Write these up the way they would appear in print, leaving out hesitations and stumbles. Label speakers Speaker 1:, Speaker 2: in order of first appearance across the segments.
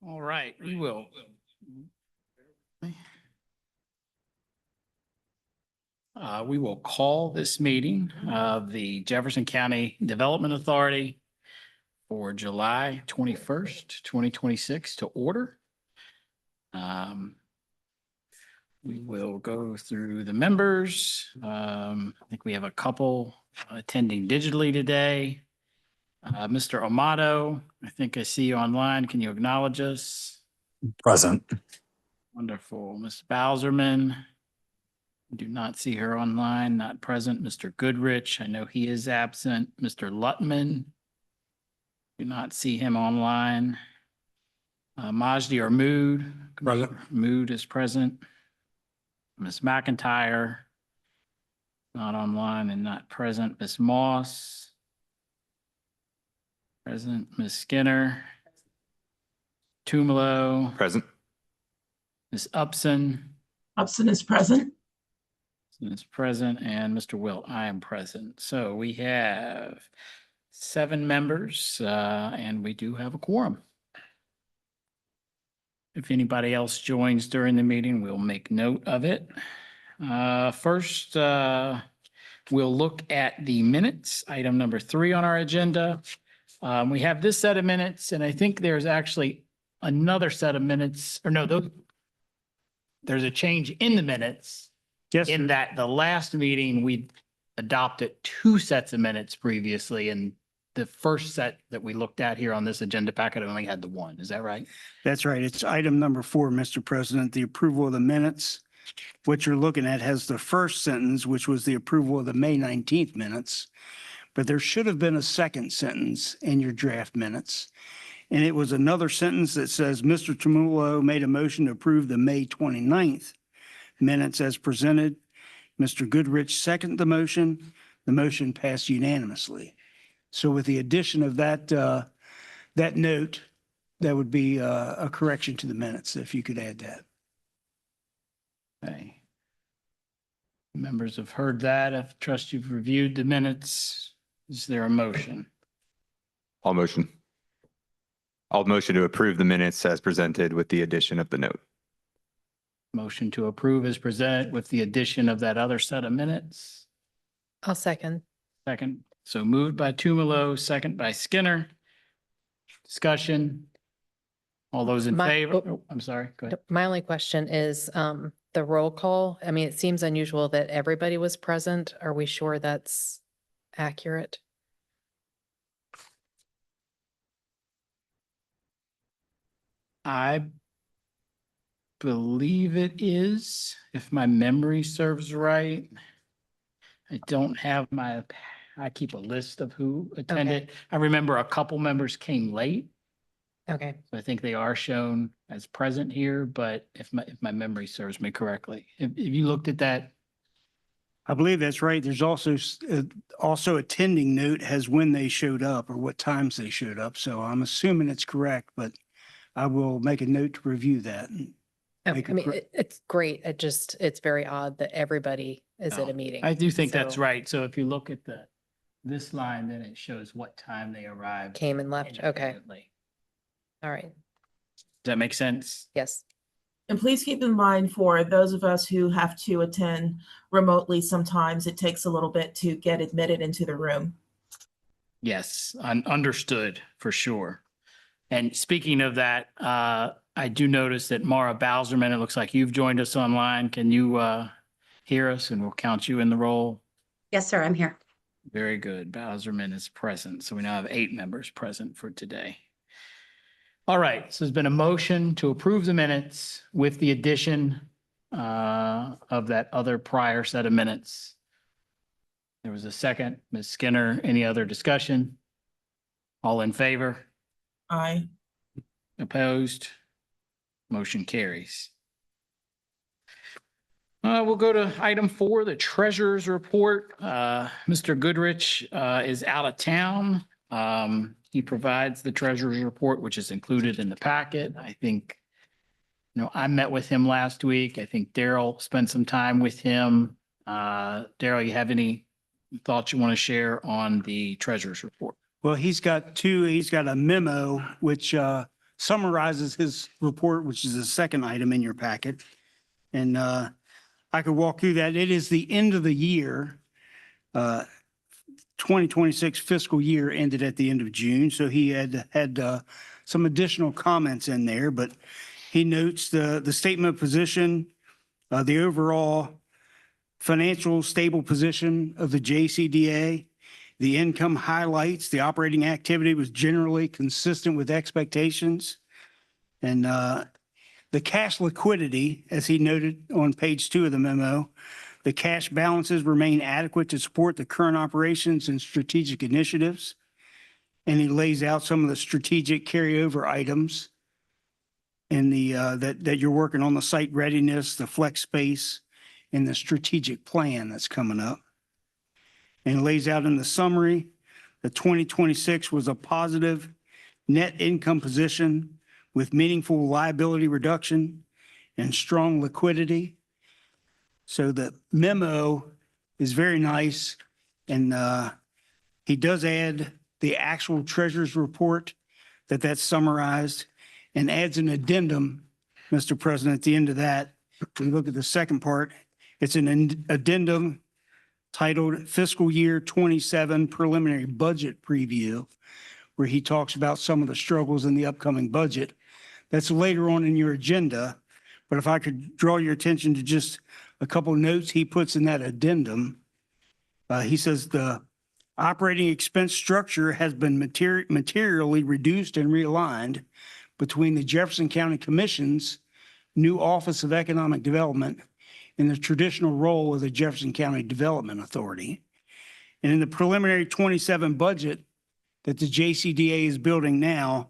Speaker 1: All right, we will. We will call this meeting of the Jefferson County Development Authority for July 21st, 2026 to order. We will go through the members. I think we have a couple attending digitally today. Mr. Amato, I think I see you online. Can you acknowledge us?
Speaker 2: Present.
Speaker 1: Wonderful. Ms. Bowserman. Do not see her online, not present. Mr. Goodrich, I know he is absent. Mr. Lutman. Do not see him online. Majdi or Mood.
Speaker 2: Present.
Speaker 1: Mood is present. Ms. McIntyre. Not online and not present. Ms. Moss. Present. Ms. Skinner. Tumalo.
Speaker 2: Present.
Speaker 1: Ms. Upson.
Speaker 3: Upson is present.
Speaker 1: Is present, and Mr. Wilt, I am present. So we have 7 members, and we do have a quorum. If anybody else joins during the meeting, we'll make note of it. First, we'll look at the minutes, item number 3 on our agenda. We have this set of minutes, and I think there's actually another set of minutes, or no, there's a change in the minutes.
Speaker 4: Yes,
Speaker 1: In that the last meeting, we adopted 2 sets of minutes previously, and the first set that we looked at here on this agenda packet only had the 1. Is that right?
Speaker 4: that's right. It's item number 4, Mr. President, the approval of the minutes. What you're looking at has the first sentence, which was the approval of the May 19th minutes. But there should have been a second sentence in your draft minutes. And it was another sentence that says, Mr. Tumullo made a motion to approve the May 29th minutes as presented. Mr. Goodrich seconded the motion. The motion passed unanimously. So with the addition of that note, that would be a correction to the minutes, if you could add that.
Speaker 1: Okay. Members have heard that. I trust you've reviewed the minutes. Is there a motion?
Speaker 2: I'll motion to approve the minutes as presented with the addition of the note.
Speaker 1: Motion to approve is presented with the addition of that other set of minutes.
Speaker 5: I'll second.
Speaker 1: Second. So moved by Tumalo, second by Skinner. Discussion. All those in favor? Oh, I'm sorry. Go ahead.
Speaker 5: My only question is the roll call. I mean, it seems unusual that everybody was present. Are we sure that's accurate?
Speaker 1: I believe it is, if my memory serves right. I don't have I keep a list of who attended. I remember a couple members came late.
Speaker 5: Okay,
Speaker 1: So I think they are shown as present here, but if my memory serves me correctly, if you looked at that,
Speaker 4: I believe that's right. There's also attending note has when they showed up or what times they showed up. So I'm assuming it's correct, but I will make a note to review that.
Speaker 5: I
Speaker 4: Make a
Speaker 5: mean,
Speaker 4: cor-
Speaker 5: it's great. It's very odd that everybody is at
Speaker 1: No,
Speaker 5: a meeting.
Speaker 1: I do think that's
Speaker 5: So-
Speaker 1: right. So if you look at this line, then it shows what time they arrived.
Speaker 5: Came and left. Okay,
Speaker 1: independently.
Speaker 5: all right.
Speaker 1: Does that make sense?
Speaker 5: Yes.
Speaker 3: And please keep in mind for those of us who have to attend remotely, sometimes it takes a little bit to get admitted into the room.
Speaker 1: Yes, understood for sure. And speaking of that, I do notice that Mara Bowserman, it looks like you've joined us online. Can you hear us and we'll count you in the roll?
Speaker 6: Yes, sir, I'm here.
Speaker 1: Very good. Bowserman is present. So we now have 8 members present for today. All right. So there's been a motion to approve the minutes with the addition of that other prior set of minutes. There was a second. Ms. Skinner, any other discussion? All in favor?
Speaker 3: Aye.
Speaker 1: Opposed? Motion carries. We'll go to item 4, the treasurer's report. Mr. Goodrich is out of town. He provides the treasurer's report, which is included in the packet. I think, I met with him last week. I think Daryl spent some time with him. Daryl, you have any thoughts you want to share on the treasurer's report?
Speaker 4: Well, he's got a memo which summarizes his report, which is the second item in your packet. And I could walk through that. It is the end of the year. 2026 fiscal year ended at the end of June, so he had some additional comments in there, but he notes the statement of position, the overall financial stable position of the JCDA, the income highlights, the operating activity was generally consistent with expectations. And the cash liquidity, as he noted on page 2 of the memo, the cash balances remain adequate to support the current operations and strategic initiatives. And he lays out some of the strategic carryover items in the that you're working on: the site readiness, the flex space, and the strategic plan that's coming up. And it lays out in the summary that 2026 was a positive net income position with meaningful liability reduction and strong liquidity. So the memo is very nice, and he does add the actual treasurer's report that's summarized, and adds an addendum, Mr. President, at the end of that. When you look at the second part, it's an addendum titled Fiscal Year 27 Preliminary Budget Preview, where he talks about some of the struggles in the upcoming budget. That's later on in your agenda, but if I could draw your attention to just a couple of notes he puts in that addendum. He says the operating expense structure has been materially reduced and realigned between the Jefferson County Commission's new Office of Economic Development and the traditional role of the Jefferson County Development Authority. And in the preliminary 27 budget that the JCDA is building now,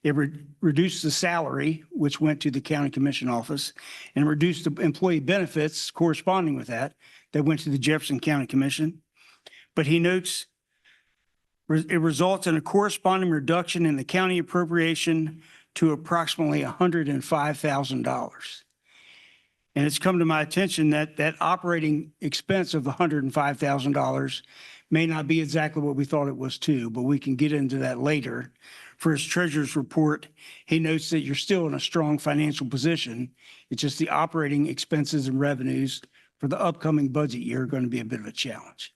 Speaker 4: it reduced the salary, which went to the county commission office, and reduced the employee benefits corresponding with that went to the Jefferson County Commission. But he notes it results in a corresponding reduction in the county appropriation to approximately $105,000. And it's come to my attention that that operating expense of $105,000 may not be exactly what we thought it was too, but we can get into that later. For his treasurer's report, he notes that you're still in a strong financial position. It's just the operating expenses and revenues for the upcoming budget year are going to be a bit of a challenge.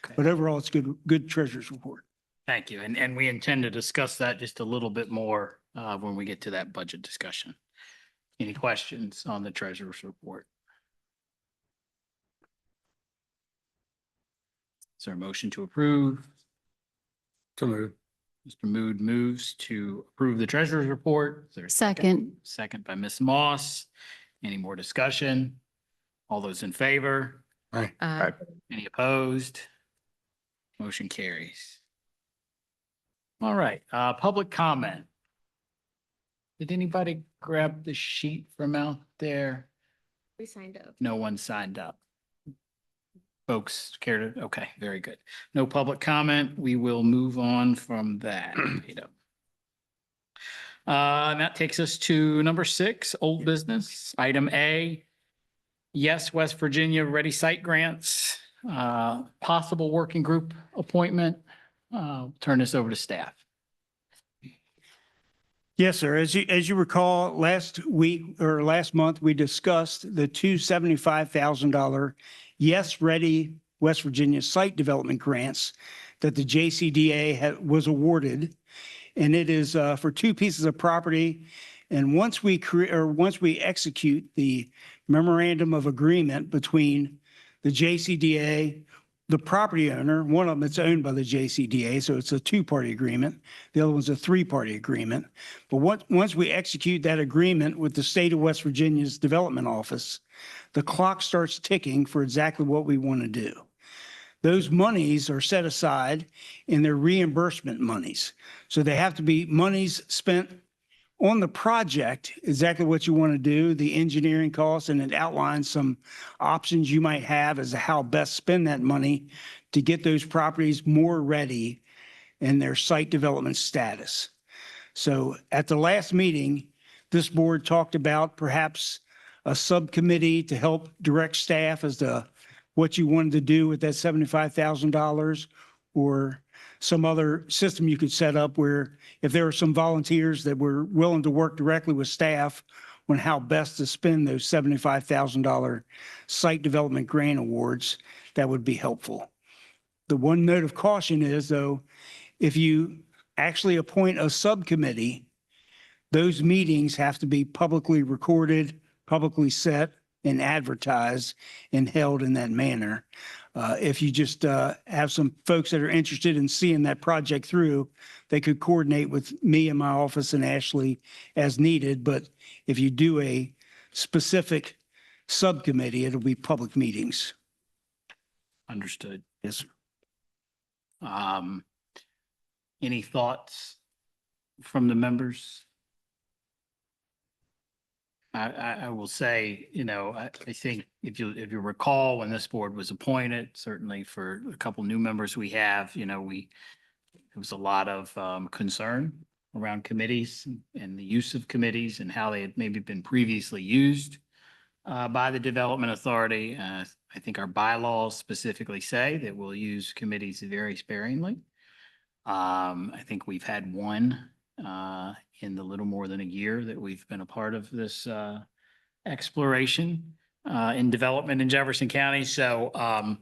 Speaker 1: Okay.
Speaker 4: But overall, it's good treasurer's report.
Speaker 1: Thank you. And we intend to discuss that just a little bit more when we get to that budget discussion. Any questions on the treasurer's report? Is there a motion to approve?
Speaker 2: So moved.
Speaker 1: Mr. Mood moves to approve the treasurer's report. Is there a
Speaker 6: Second.
Speaker 1: Second by Ms. Moss. Any more discussion? All those in favor?
Speaker 5: Aye.
Speaker 1: Any opposed? Motion carries. All right, public comment. Did anybody grab the sheet from out there?
Speaker 6: We signed up.
Speaker 1: No one signed up. Folks care to, okay, very good. No public comment. We will move on from that item. And that takes us to number 6, old business. Item A, yes, West Virginia Ready Site Grants, possible working group appointment. Turn this over to staff.
Speaker 4: Yes, sir. As you recall, last month, we discussed the two $75,000 Yes Ready West Virginia site development grants that the JCDA was awarded. And it is for 2 pieces of property. And once we execute the memorandum of agreement between the JCDA, the property owner, one of them it's owned by the JCDA, so it's a 2-party agreement. The other one's a 3-party agreement. But once we execute that agreement with the state of West Virginia's development office, the clock starts ticking for exactly what we want to do. Those monies are set aside in their reimbursement monies. So they have to be monies spent on the project, exactly what you want to do, the engineering costs, and it outlines some options you might have as to how best spend that money to get those properties more ready in their site development status. So at the last meeting, this board talked about perhaps a subcommittee to help direct staff as to what you wanted to do with that $75,000, or some other system you could set up where if there were some volunteers that were willing to work directly with staff on how best to spend those $75,000 site development grant awards, that would be helpful. The one note of caution is, though, if you actually appoint a subcommittee, those meetings have to be publicly recorded, publicly set, and advertised and held in that manner. If you just have some folks that are interested in seeing that project through, they could coordinate with me in my office and Ashley as needed. But if you do a specific subcommittee, it'll be public meetings.
Speaker 1: Understood.
Speaker 4: Yes, sir.
Speaker 1: Any thoughts from the members? I will say, I think if you recall, when this board was appointed, certainly for a couple new members we have, there was a lot of concern around committees and the use of committees and how they had maybe been previously used by the Development Authority. I think our bylaws specifically say that we'll use committees very sparingly. I think we've had one in the little more than a year that we've been a part of this exploration in development in Jefferson County. So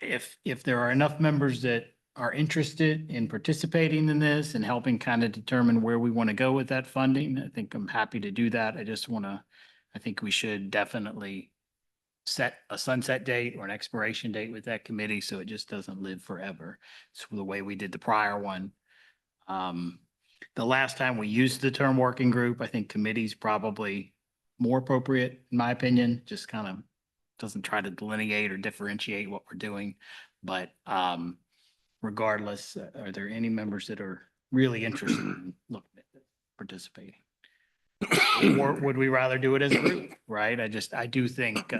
Speaker 1: if there are enough members that are interested in participating in this and helping kind of determine where we want to go with that funding, I think I'm happy to do that. I think we should definitely set a sunset date or an expiration date with that committee so it just doesn't live forever. It's the way we did the prior one. The last time we used the term working group, I think committee's probably more appropriate, in my opinion, just kind of doesn't try to delineate or differentiate what we're doing. But regardless, are there any members that are really interested in looking at participating? Or would we rather do it as a group, right? I do think,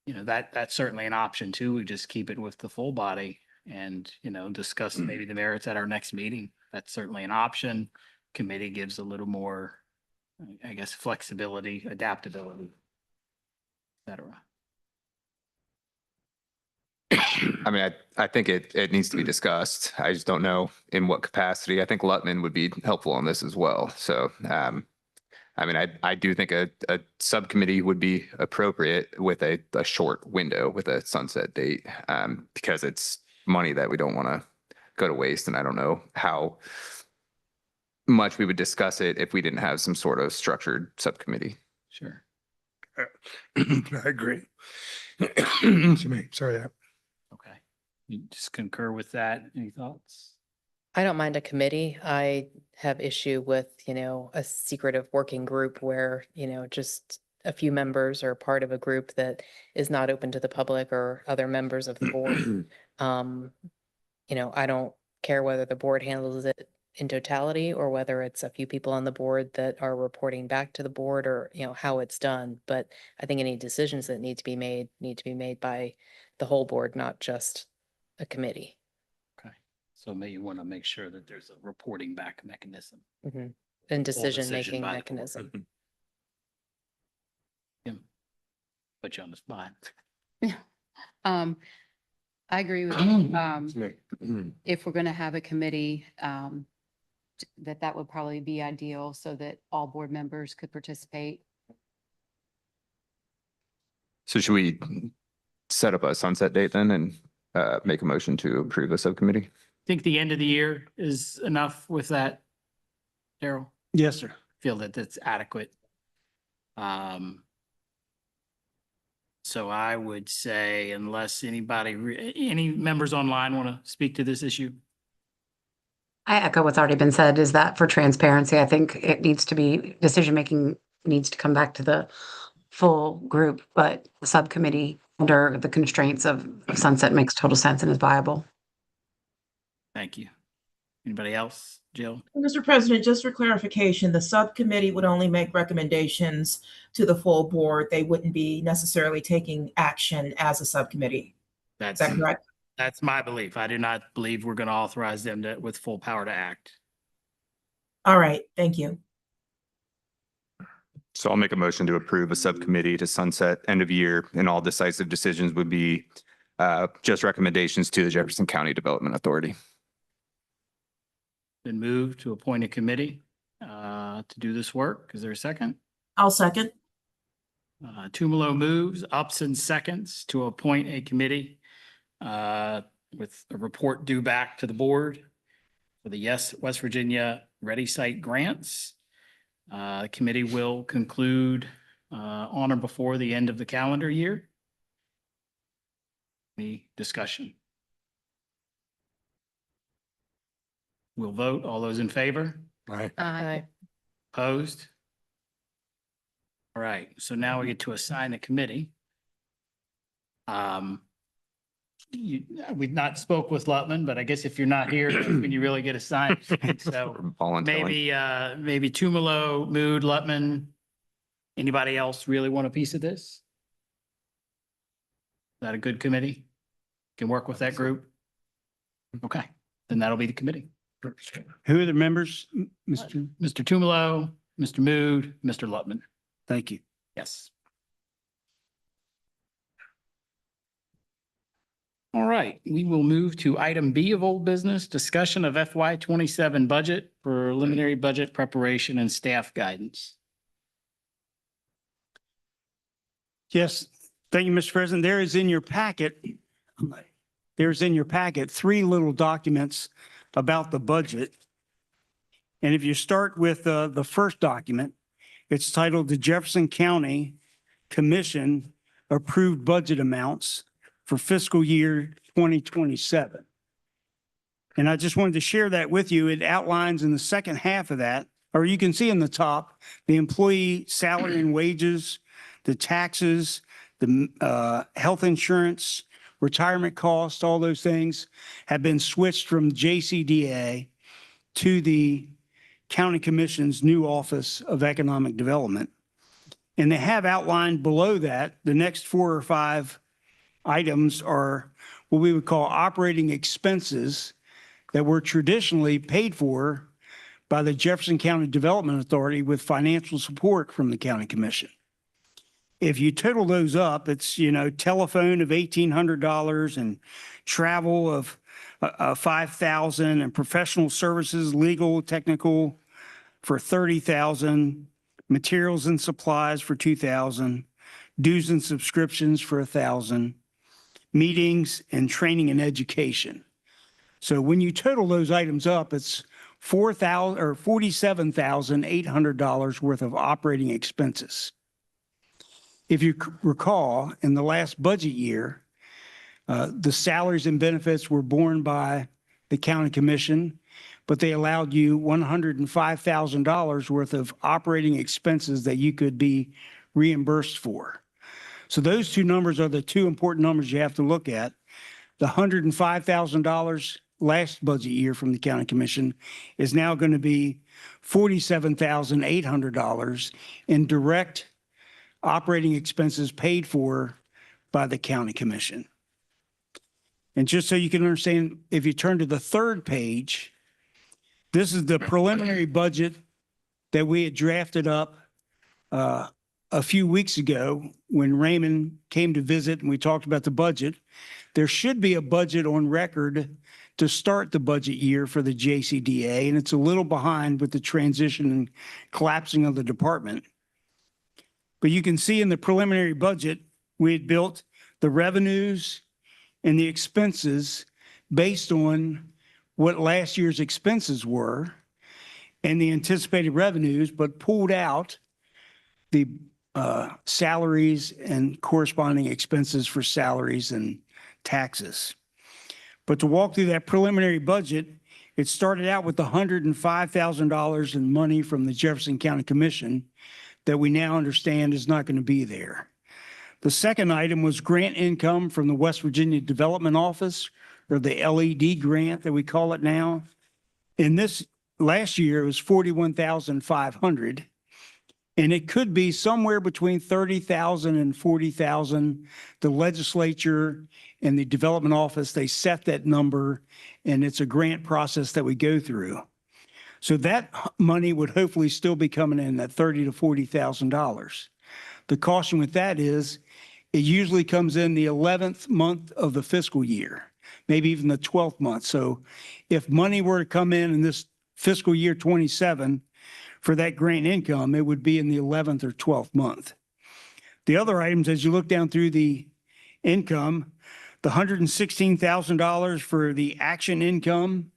Speaker 1: that's certainly an option too. We just keep it with the full body and, discuss maybe the merits at our next meeting. That's certainly an option. Committee gives a little more, I guess, flexibility, adaptability, et cetera.
Speaker 2: I mean, I think it needs to be discussed. I just don't know in what capacity. I think Lutman would be helpful on this as well. So, I mean, I do think a subcommittee would be appropriate with a short window with a sunset date, because it's money that we don't want to go to waste. And I don't know how much we would discuss it if we didn't have some sort of structured subcommittee.
Speaker 1: Sure.
Speaker 6: I agree. To me, sorry.
Speaker 1: Okay. You just concur with that? Any thoughts?
Speaker 5: I don't mind a committee. I have issue with, a secretive working group where, just a few members are part of a group that is not open to the public or other members of the board. I don't care whether the board handles it in totality or whether it's a few people on the board that are reporting back to the board or, how it's done. But I think any decisions that need to be made by the whole board, not just a committee.
Speaker 1: Okay. So maybe you want to make sure that there's a reporting back mechanism.
Speaker 5: And decision-making
Speaker 1: by the board.
Speaker 5: mechanism.
Speaker 1: Yeah. Put you on the spot.
Speaker 7: I agree with,
Speaker 6: To me.
Speaker 7: if we're going to have a committee, that would probably be ideal so that all board members could participate.
Speaker 2: So should we set up a sunset date then and make a motion to approve a subcommittee?
Speaker 1: Think the end of the year is enough with that, Daryl?
Speaker 4: Yes, sir.
Speaker 1: Feel that that's adequate. So I would say unless any members online want to speak to this issue?
Speaker 8: I echo what's already been said, is that for transparency, I think it needs to be, decision-making needs to come back to the full group, but the subcommittee under the constraints of sunset makes total sense and is viable.
Speaker 1: Thank you. Anybody else? Jill?
Speaker 3: Mr. President, just for clarification, the subcommittee would only make recommendations to the full board. They wouldn't be necessarily taking action as a subcommittee. Is that correct?
Speaker 1: That's my belief. I do not believe we're going to authorize them with full power to act.
Speaker 3: All right, thank you.
Speaker 2: So I'll make a motion to approve a subcommittee to sunset end of year, and all decisive decisions would be just recommendations to the Jefferson County Development Authority.
Speaker 1: Been moved to appoint a committee to do this work. Is there a second?
Speaker 3: I'll second.
Speaker 1: Tumalo moves, Upson seconds to appoint a committee with a report due back to the board for the West Virginia Ready Site grants. The committee will conclude on or before the end of the calendar year. Any discussion? We'll vote. All those in favor?
Speaker 6: Aye.
Speaker 5: Aye.
Speaker 1: Opposed? All right, so now we get to assign a committee. We've not spoke with Lutman, but I guess if you're not here, that's when you really get assigned. So
Speaker 2: Volunteering.
Speaker 1: maybe Tumalo, Mood, Lutman. Anybody else really want a piece of this? Is that a good committee? Can work with that group? Okay, then that'll be the committee.
Speaker 4: Who are the members, Mr.?
Speaker 1: Mr. Tumalo, Mr. Mood, Mr. Lutman.
Speaker 4: Thank you.
Speaker 1: Yes. All right, we will move to item B of old business, discussion of FY 27 budget, preliminary budget preparation and staff guidance.
Speaker 4: Yes, thank you, Mr. President. There's in your packet three little documents about the budget. And if you start with the first document, it's titled the Jefferson County Commission Approved Budget Amounts for Fiscal Year 2027. And I just wanted to share that with you. It outlines in the second half of that, or you can see in the top, the employee salary and wages, the taxes, the health insurance, retirement costs, all those things have been switched from JCDA to the County Commission's new Office of Economic Development. And they have outlined below that, the next 4 or 5 items are what we would call operating expenses that were traditionally paid for by the Jefferson County Development Authority with financial support from the County Commission. If you total those up, it's, telephone of $1,800 and travel of $5,000 and professional services, legal, technical for $30,000, materials and supplies for $2,000, dues and subscriptions for $1,000, meetings and training and education. So when you total those items up, it's $47,800 worth of operating expenses. If you recall, in the last budget year, the salaries and benefits were borne by the county commission, but they allowed you $105,000 worth of operating expenses that you could be reimbursed for. So those two numbers are the two important numbers you have to look at. The $105,000 last budget year from the county commission is now going to be $47,800 in direct operating expenses paid for by the county commission. And just so you can understand, if you turn to the third page, this is the preliminary budget that we had drafted up a few weeks ago when Raymond came to visit and we talked about the budget. There should be a budget on record to start the budget year for the JCDA, and it's a little behind with the transition and collapsing of the department. But you can see in the preliminary budget, we had built the revenues and the expenses based on what last year's expenses were and the anticipated revenues, but pulled out the salaries and corresponding expenses for salaries and taxes. But to walk through that preliminary budget, it started out with $105,000 in money from the Jefferson County Commission that we now understand is not going to be there. The second item was grant income from the West Virginia Development Office, or the LED grant that we call it now. In this last year, it was $41,500. And it could be somewhere between $30,000 and $40,000. The legislature and the development office, they set that number, and it's a grant process that we go through. So that money would hopefully still be coming in at $30,000 to $40,000. The caution with that is it usually comes in the 11th month of the fiscal year, maybe even the 12th month. So if money were to come in this fiscal year 27 for that grant income, it would be in the 11th or 12th month. The other items, as you look down through the income, the $116,000 for the action income,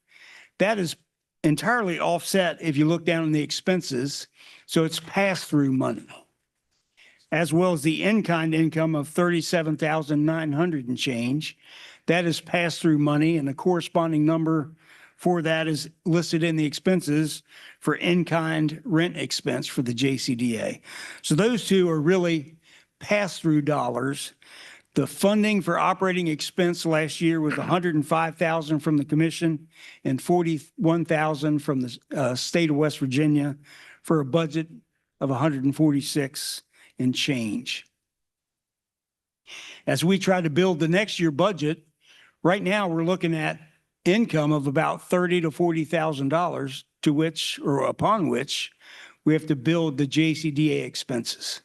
Speaker 4: that is entirely offset if you look down in the expenses. So it's pass-through money, as well as the in-kind income of $37,900 and change. That is pass-through money, and the corresponding number for that is listed in the expenses for in-kind rent expense for the JCDA. So those two are really pass-through dollars. The funding for operating expense last year was $105,000 from the commission and $41,000 from the state of West Virginia for a budget of $146 and change. As we try to build the next year budget, right now we're looking at income of about $30,000 to $40,000 to which or upon which we have to build the JCDA expenses,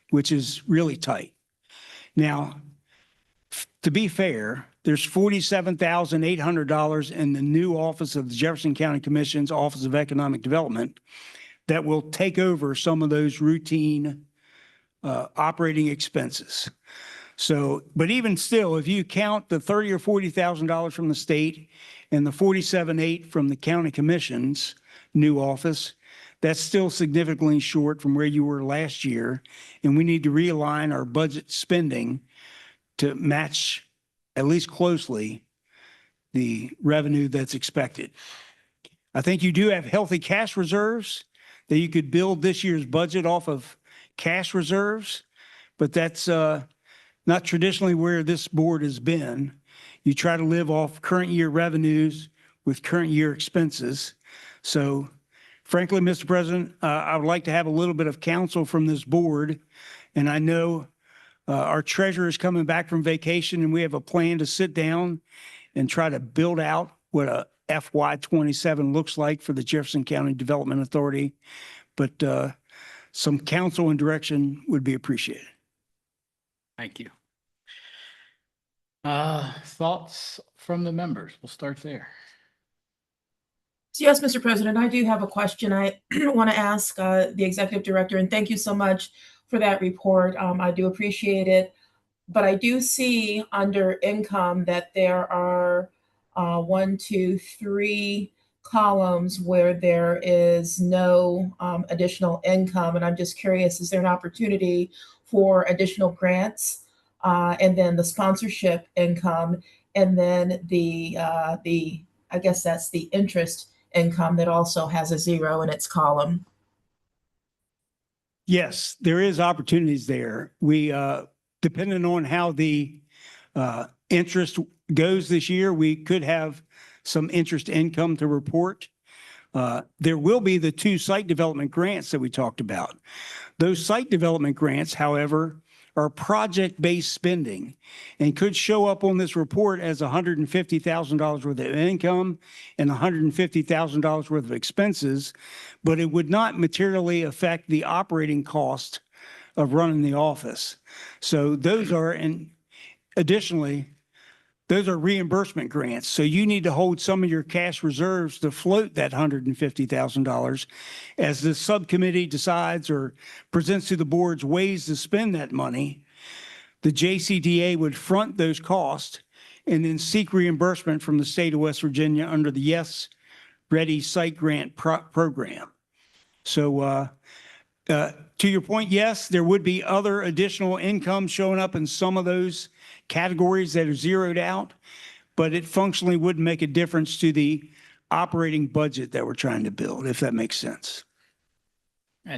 Speaker 4: which is really tight. Now, to be fair, there's $47,800 in the new office of the Jefferson County Commission's Office of Economic Development that will take over some of those routine operating expenses. So, but even still, if you count the $30,000 or $40,000 from the state and the $47,800 from the county commission's new office, that's still significantly short from where you were last year. And we need to realign our budget spending to match at least closely the revenue that's expected. I think you do have healthy cash reserves that you could build this year's budget off of cash reserves, but that's not traditionally where this board has been. You try to live off current year revenues with current year expenses. So frankly, Mr. President, I would like to have a little bit of counsel from this board. And I know our treasurer is coming back from vacation and we have a plan to sit down and try to build out what a FY27 looks like for the Jefferson County Development Authority. But some counsel and direction would be appreciated.
Speaker 1: Thank you. Thoughts from the members? We'll start there.
Speaker 3: So yes, Mr. President, I do have a question I want to ask the executive director, and thank you so much for that report. I do appreciate it. But I do see under income that there are 1, 2, 3 columns where there is no additional income. And I'm just curious, is there an opportunity for additional grants? And then the sponsorship income, and then the I guess that's the interest income that also has a 0 in its column.
Speaker 4: Yes, there is opportunities there. We, depending on how the interest goes this year, we could have some interest income to report. There will be the 2 site development grants that we talked about. Those site development grants, however, are project-based spending and could show up on this report as $150,000 worth of income and $150,000 worth of expenses, but it would not materially affect the operating cost of running the office. So those are, and additionally, those are reimbursement grants. So you need to hold some of your cash reserves to float that $150,000 as the subcommittee decides or presents to the board's ways to spend that money. The JCDA would front those costs and then seek reimbursement from the state of West Virginia under the Yes Ready Site Grant program. So to your point, yes, there would be other additional income showing up in some of those categories that are zeroed out, but it functionally wouldn't make a difference to the operating budget that we're trying to build, if that makes sense.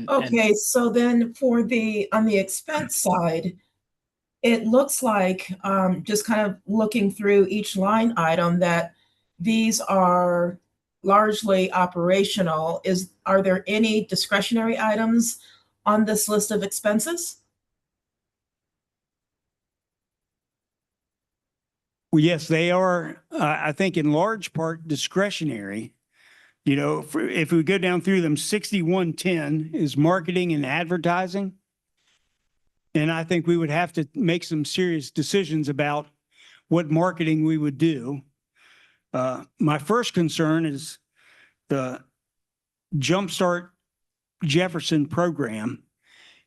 Speaker 3: Okay, so then for the, on the expense side, it looks like, just kind of looking through each line item, that these are largely operational. Are there any discretionary items on this list of expenses?
Speaker 4: Well, yes, they are, I think in large part discretionary. You know, if we go down through them, 6110 is marketing and advertising. And I think we would have to make some serious decisions about what marketing we would do. My first concern is the Jumpstart Jefferson program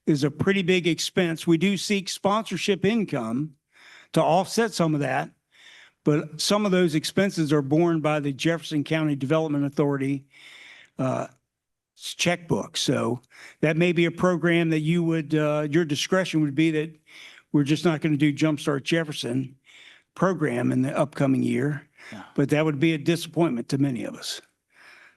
Speaker 4: is a pretty big expense. We do seek sponsorship income to offset some of that, but some of those expenses are borne by the Jefferson County Development Authority checkbook. So that may be a program that you would, your discretion would be that we're just not going to do Jumpstart Jefferson program in the upcoming year.
Speaker 1: Yeah.
Speaker 4: But that would be a disappointment to many of us.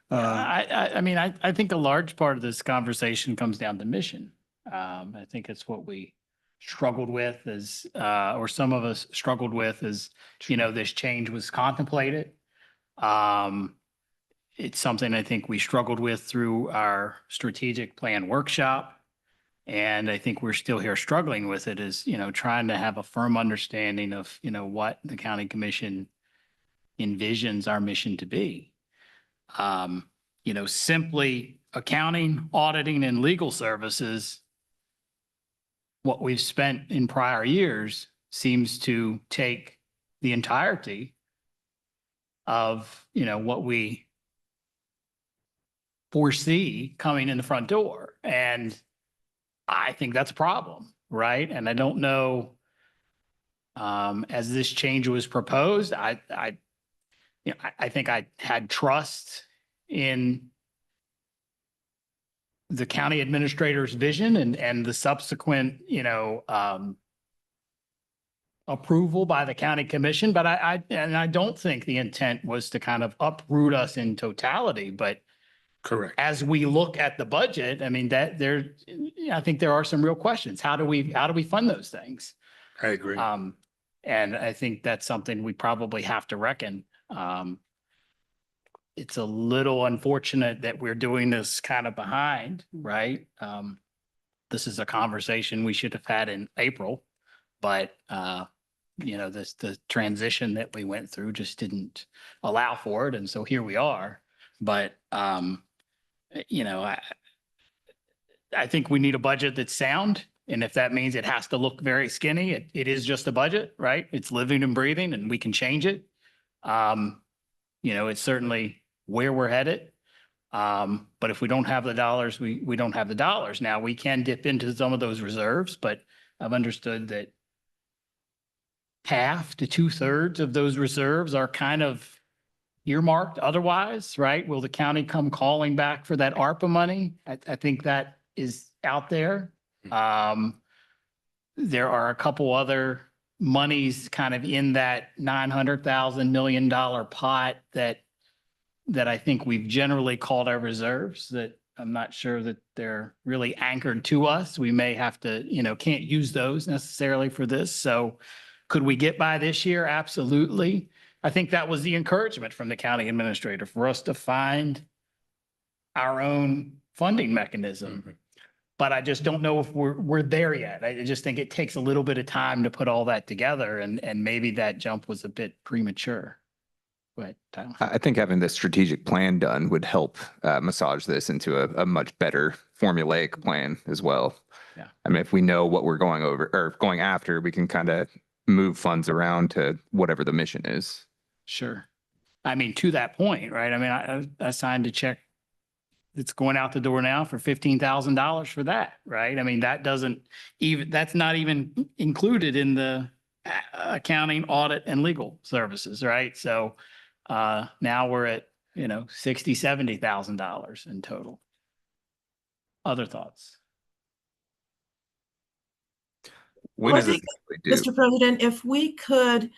Speaker 1: I mean, I think a large part of this conversation comes down to mission. I think it's what we struggled with as, or some of us struggled with as, this change was contemplated. It's something I think we struggled with through our strategic plan workshop. And I think we're still here struggling with it is, trying to have a firm understanding of, what the county commission envisions our mission to be. Simply accounting, auditing, and legal services, what we've spent in prior years seems to take the entirety of, what we foresee coming in the front door. And I think that's a problem, right? And I don't know, as this change was proposed, I think I had trust in the county administrator's vision and the subsequent, approval by the county commission. But I don't think the intent was to kind of uproot us in totality, but
Speaker 6: Correct.
Speaker 1: as we look at the budget, I mean, I think there are some real questions. How do we fund those things?
Speaker 6: I agree.
Speaker 1: And I think that's something we probably have to reckon. It's a little unfortunate that we're doing this kind of behind, right? This is a conversation we should have had in April, but the transition that we went through just didn't allow for it. And so here we are. But I think we need a budget that's sound. And if that means it has to look very skinny, it is just a budget, right? It's living and breathing and we can change it. It's certainly where we're headed. But if we don't have the dollars, we don't have the dollars. Now we can dip into some of those reserves, but I've understood that half to 2/3 of those reserves are kind of earmarked otherwise, right? Will the county come calling back for that ARPA money? I think that is out there. There are a couple other monies kind of in that $900,000 million pot that I think we've generally called our reserves that I'm not sure that they're really anchored to us. We may have to, can't use those necessarily for this. So could we get by this year? Absolutely. I think that was the encouragement from the county administrator for us to find our own funding mechanism.
Speaker 6: Mhm.
Speaker 1: But I just don't know if we're there yet. I just think it takes a little bit of time to put all that together and maybe that jump was a bit premature. But
Speaker 2: I think having the strategic plan done would help massage this into a much better formulaic plan as well.
Speaker 1: Yeah.
Speaker 2: I mean, if we know what we're going over or going after, we can kind of move funds around to whatever the mission is.
Speaker 1: Sure. I mean, to that point, right? I mean, I signed a check that's going out the door now for $15,000 for that, right? I mean, that's not even included in the accounting, audit, and legal services, right? So now we're at, $60,000, $70,000 in total. Other thoughts?
Speaker 2: When
Speaker 3: Well, I
Speaker 2: does it
Speaker 3: think,
Speaker 2: typically do?
Speaker 3: Mr. President, if we could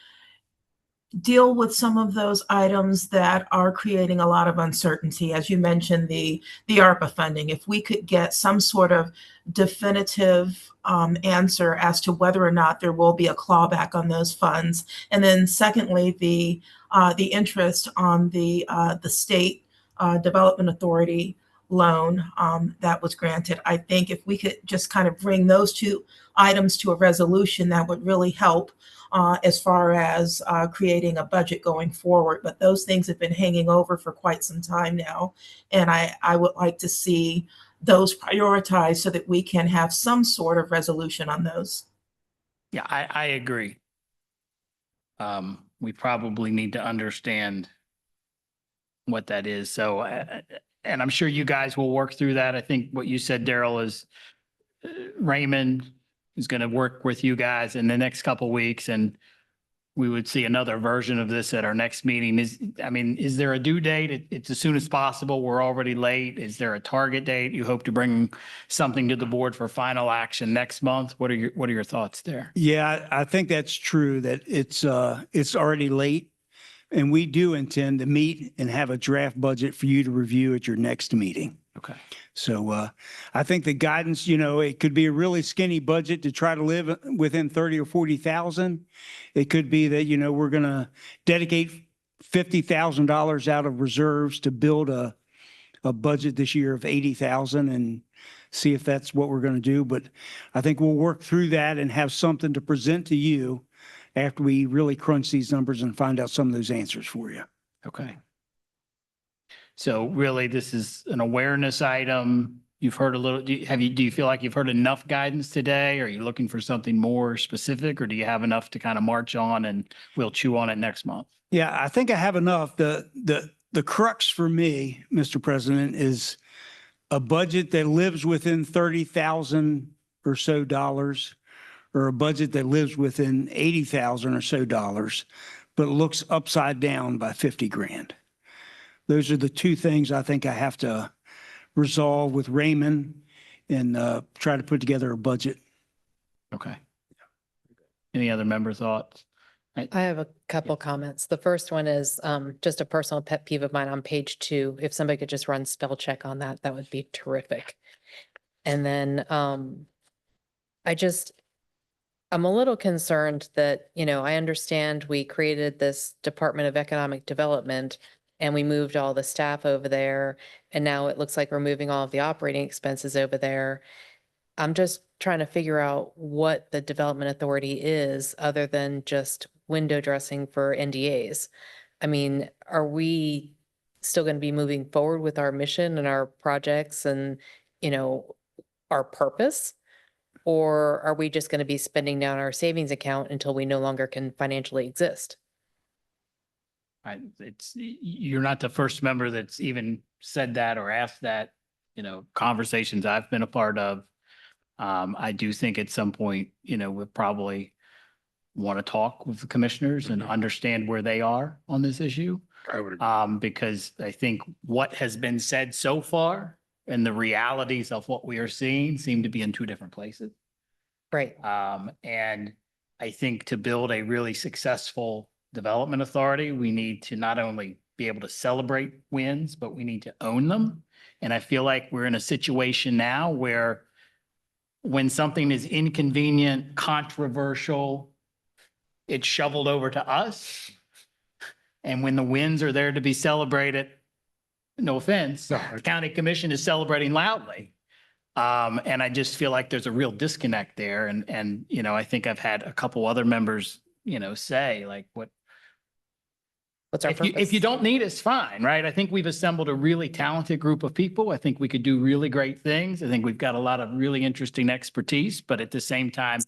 Speaker 3: deal with some of those items that are creating a lot of uncertainty, as you mentioned, the ARPA funding, if we could get some sort of definitive answer as to whether or not there will be a clawback on those funds. And then secondly, the interest on the state development authority loan that was granted. I think if we could just kind of bring those two items to a resolution, that would really help as far as creating a budget going forward. But those things have been hanging over for quite some time now. And I would like to see those prioritized so that we can have some sort of resolution on those.
Speaker 1: Yeah, I agree. We probably need to understand what that is. So, and I'm sure you guys will work through that. I think what you said, Daryl, is Raymond is going to work with you guys in the next couple weeks, and we would see another version of this at our next meeting. Is there a due date? It's as soon as possible. We're already late. Is there a target date? You hope to bring something to the board for final action next month? What are your thoughts there?
Speaker 4: Yeah, I think that's true, that it's already late. And we do intend to meet and have a draft budget for you to review at your next meeting.
Speaker 1: Okay.
Speaker 4: So I think the guidance, it could be a really skinny budget to try to live within 30 or 40,000. It could be that, we're going to dedicate $50,000 out of reserves to build a budget this year of 80,000 and see if that's what we're going to do. But I think we'll work through that and have something to present to you after we really crunch these numbers and find out some of those answers for you.
Speaker 1: Okay. So really, this is an awareness item. You've heard a little, do you feel like you've heard enough guidance today? Are you looking for something more specific, or do you have enough to kind of march on and we'll chew on it next month?
Speaker 4: Yeah, I think I have enough. The crux for me, Mr. President, is a budget that lives within 30,000 or so dollars, or a budget that lives within 80,000 or so dollars, but looks upside down by 50 grand. Those are the two things I think I have to resolve with Raymond and try to put together a budget.
Speaker 1: Okay. Any other member thoughts?
Speaker 5: I have a couple comments. The first one is just a personal pet peeve of mine on page 2. If somebody could just run spell check on that, that would be terrific. And then I'm a little concerned that, I understand we created this Department of Economic Development and we moved all the staff over there, and now it looks like we're moving all of the operating expenses over there. I'm just trying to figure out what the development authority is other than just window dressing for NDAs. Are we still going to be moving forward with our mission and our projects and, our purpose? Or are we just going to be spending down our savings account until we no longer can financially exist?
Speaker 1: You're not the first member that's even said that or asked that, conversations I've been a part of. I do think at some point, we'll probably want to talk with the commissioners and understand where they are on this issue.
Speaker 6: I would agree.
Speaker 1: Because I think what has been said so far and the realities of what we are seeing seem to be in two different places.
Speaker 5: Right.
Speaker 1: And I think to build a really successful development authority, we need to not only be able to celebrate wins, but we need to own them. And I feel like we're in a situation now where when something is inconvenient, controversial, it's shoveled over to us. And when the wins are there to be celebrated, no offense,
Speaker 6: No,
Speaker 1: the county commission is celebrating loudly. And I just feel like there's a real disconnect there. And I think I've had a couple other members, say like,
Speaker 5: What's our purpose?
Speaker 1: if you don't need us, fine, right? I think we've assembled a really talented group of people. I think we could do really great things. I think we've got a lot of really interesting expertise, but at the same time,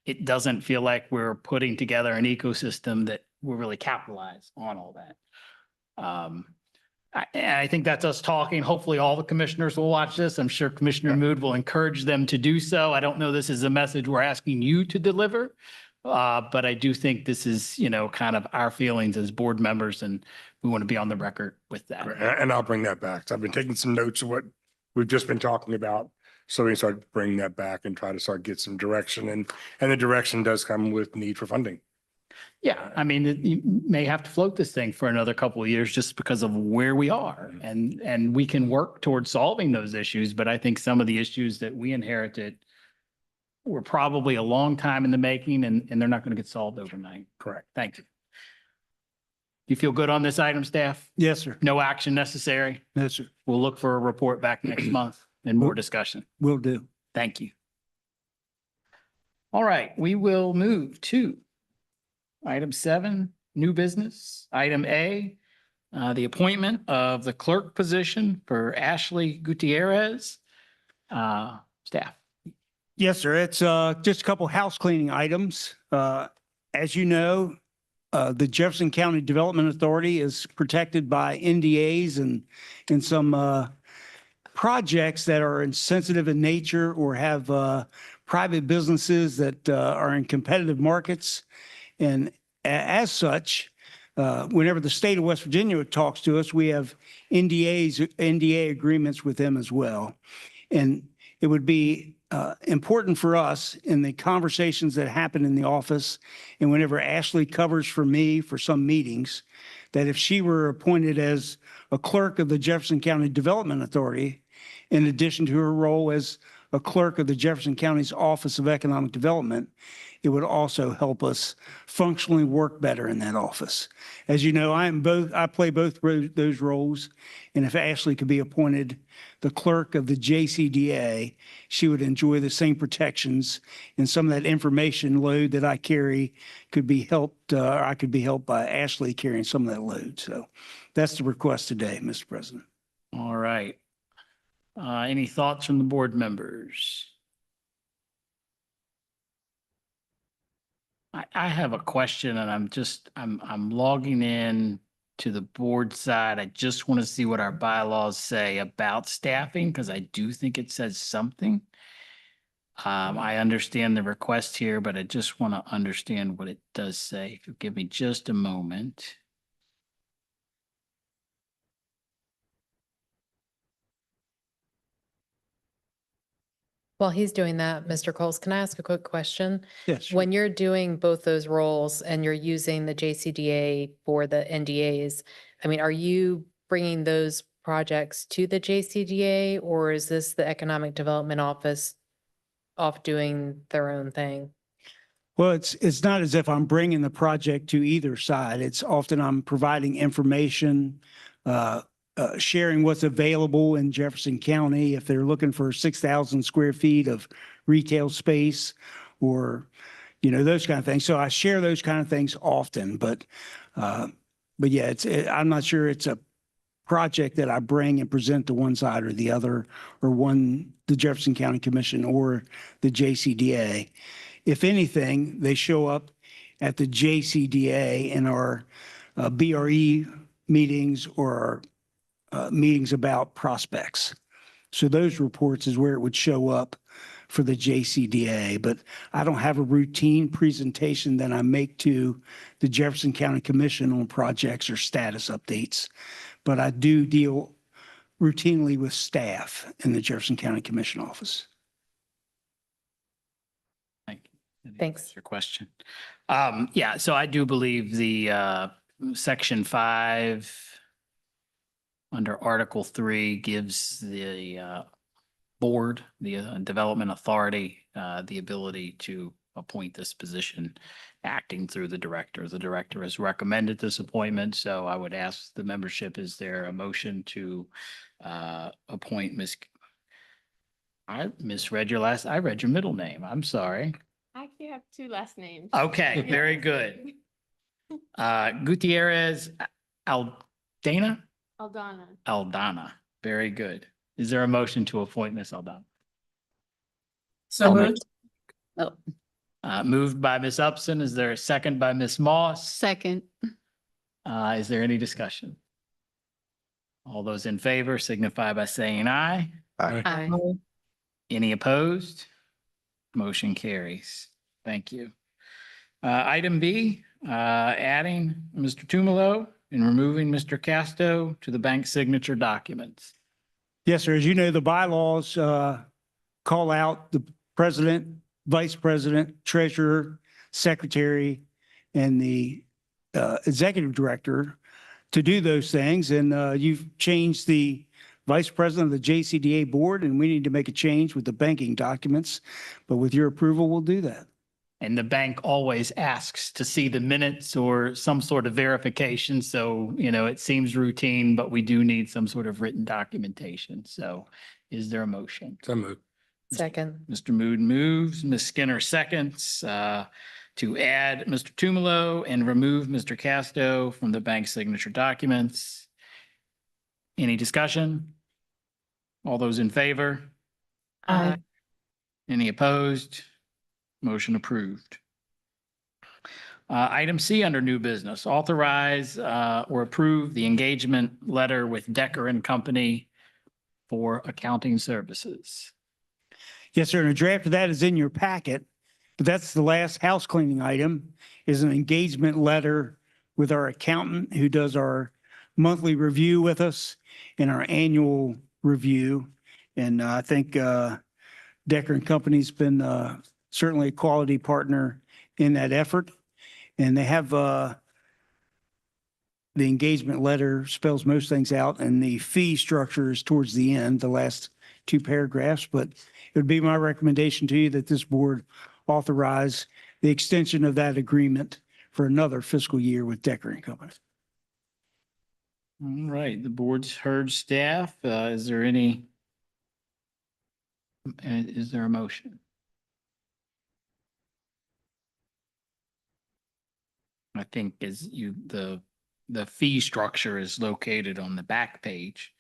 Speaker 1: it doesn't feel like we're putting together an ecosystem that will really capitalize on all that. I think that's us talking. Hopefully all the commissioners will watch this. I'm sure Commissioner Mood will encourage them to do so. I don't know this is a message we're asking you to deliver, but I do think this is, kind of our feelings as board members, and we want to be on the record with that.
Speaker 6: And I'll bring that back. So I've been taking some notes of what we've just been talking about. So we start bringing that back and try to start get some direction, and the direction does come with need for funding.
Speaker 1: Yeah, you may have to float this thing for another couple of years just because of where we are. And we can work towards solving those issues, but I think some of the issues that we inherited were probably a long time in the making, and they're not going to get solved overnight.
Speaker 6: Correct.
Speaker 1: Thank you. You feel good on this item, staff?
Speaker 4: Yes, sir.
Speaker 1: No action necessary?
Speaker 4: Yes, sir.
Speaker 1: We'll look for a report back next month and more discussion.
Speaker 4: Will do.
Speaker 1: Thank you. All right, we will move to item 7, new business. Item A, the appointment of the clerk position for Ashley Gutierrez. Staff.
Speaker 4: Yes, sir. It's just a couple house cleaning items. As you know, the Jefferson County Development Authority is protected by NDAs and some projects that are sensitive in nature or have private businesses that are in competitive markets. And as such, whenever the state of West Virginia talks to us, we have NDA agreements with them as well. And it would be important for us in the conversations that happen in the office and whenever Ashley covers for me for some meetings, that if she were appointed as a clerk of the Jefferson County Development Authority, in addition to her role as a clerk of the Jefferson County's Office of Economic Development, it would also help us functionally work better in that office. As you know, I play both those roles. And if Ashley could be appointed the clerk of the JCDA, she would enjoy the same protections, and some of that information load that I carry could be helped, I could be helped by Ashley carrying some of that load. So that's the request today, Mr. President.
Speaker 1: All right. Any thoughts from the board members? I have a question, and I'm logging in to the board side. I just want to see what our bylaws say about staffing, because I do think it says something. I understand the request here, but I just want to understand what it does say. If you give me just a moment.
Speaker 5: While he's doing that, Mr. Coles, can I ask a quick question?
Speaker 4: Yes.
Speaker 5: When you're doing both those roles and you're using the JCDA for the NDAs, I mean, are you bringing those projects to the JCDA, or is this the Economic Development Office off doing their own thing?
Speaker 4: Well, it's not as if I'm bringing the project to either side. It's often I'm providing information, sharing what's available in Jefferson County. If they're looking for 6,000 square feet of retail space or, those kind of things. So I share those kind of things often, but yeah, I'm not sure it's a project that I bring and present to one side or the other, or the Jefferson County Commission or the JCDA. If anything, they show up at the JCDA in our BRE meetings or our meetings about prospects. So those reports is where it would show up for the JCDA, but I don't have a routine presentation that I make to the Jefferson County Commission on projects or status updates. But I do deal routinely with staff in the Jefferson County Commission office.
Speaker 1: Thank you.
Speaker 5: Thanks.
Speaker 1: That's your question. Yeah, so I do believe the Section 5 under Article 3 gives the board, the development authority, the ability to appoint this position, acting through the director. The director has recommended this appointment, so I would ask the membership, is there a motion to appoint I misread I read your middle name. I'm sorry.
Speaker 9: I actually have two last names.
Speaker 1: Okay, very good. Gutierrez Aldana? Aldana. Very good. Is there a motion to appoint Ms. Aldana?
Speaker 3: So moved.
Speaker 1: Moved by Ms. Upson. Is there a second by Ms. Moss?
Speaker 7: Second.
Speaker 1: Is there any discussion? All those in favor signify by saying aye.
Speaker 7: Aye.
Speaker 1: Any opposed? Motion carries. Thank you. Item B, adding Mr. Tumalo and removing Mr. Casto to the bank signature documents.
Speaker 4: Yes, sir. As you know, the bylaws call out the president, vice president, treasurer, secretary, and the executive director to do those things. And you've changed the vice president of the JCDA board, and we need to make a change with the banking documents. But with your approval, we'll do that.
Speaker 1: And the bank always asks to see the minutes or some sort of verification. So, it seems routine, but we do need some sort of written documentation. So is there a motion?
Speaker 6: So moved.
Speaker 5: Second.
Speaker 1: Mr. Mood moves, Ms. Skinner seconds to add Mr. Tumalo and remove Mr. Casto from the bank signature documents. Any discussion? All those in favor?
Speaker 3: Aye.
Speaker 1: Any opposed? Motion approved. Item C under new business, authorize or approve the engagement letter with Decker and Company for accounting services.
Speaker 4: Yes, sir. And a draft of that is in your packet, but that's the last house cleaning item is an engagement letter with our accountant who does our monthly review with us and our annual review. And I think Decker and Company's been certainly a quality partner in that effort. And they have the engagement letter spells most things out, and the fee structure is towards the end, the last two paragraphs. But it would be my recommendation to you that this board authorize the extension of that agreement for another fiscal year with Decker and Company.
Speaker 1: All right, the board's heard staff. Is there a motion? I think the fee structure is located on the back page.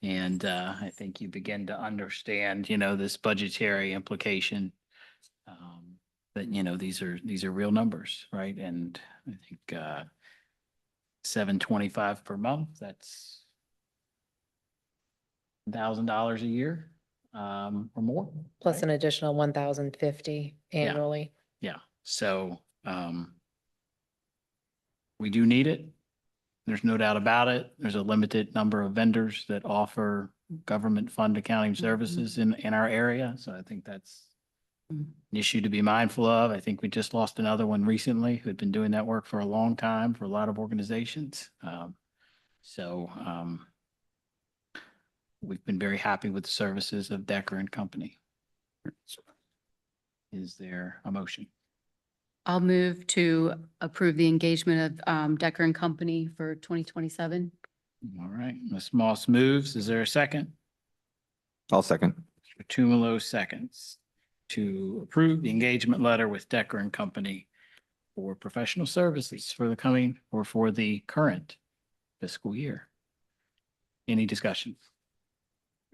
Speaker 1: And I think you begin to understand, this budgetary implication. That, these are real numbers, right? And I think $725 per month, that's $1,000 a year or more.
Speaker 5: Plus
Speaker 1: right?
Speaker 5: an additional 1,050 annually.
Speaker 1: Yeah, so we do need it. There's no doubt about it. There's a limited number of vendors that offer government fund accounting services in our area. So I think that's an issue to be mindful of. I think we just lost another one recently who had been doing that work for a long time for a lot of organizations. We've been very happy with the services of Decker and Company. Is there a motion?
Speaker 7: I'll move to approve the engagement of Decker and Company for 2027.
Speaker 1: All right, Ms. Moss moves. Is there a second?
Speaker 2: I'll second.
Speaker 1: Mr. Tumalo seconds to approve the engagement letter with Decker and Company for professional services for the coming or for the current fiscal year. Any discussion?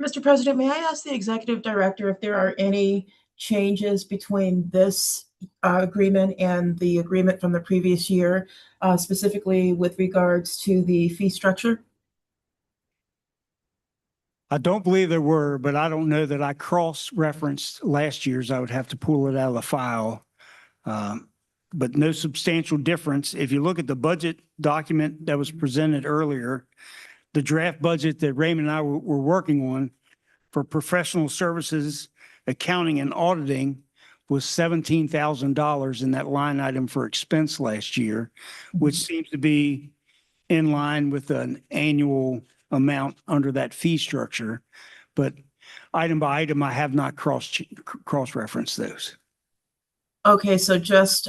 Speaker 3: Mr. President, may I ask the executive director if there are any changes between this agreement and the agreement from the previous year, specifically with regards to the fee structure?
Speaker 4: I don't believe there were, but I don't know that I cross-referenced last year's. I would have to pull it out of the file. But no substantial difference. If you look at the budget document that was presented earlier, the draft budget that Raymond and I were working on for professional services, accounting and auditing was $17,000 in that line item for expense last year, which seems to be in line with an annual amount under that fee structure. But item by item, I have not cross-referenced those.
Speaker 3: Okay, so just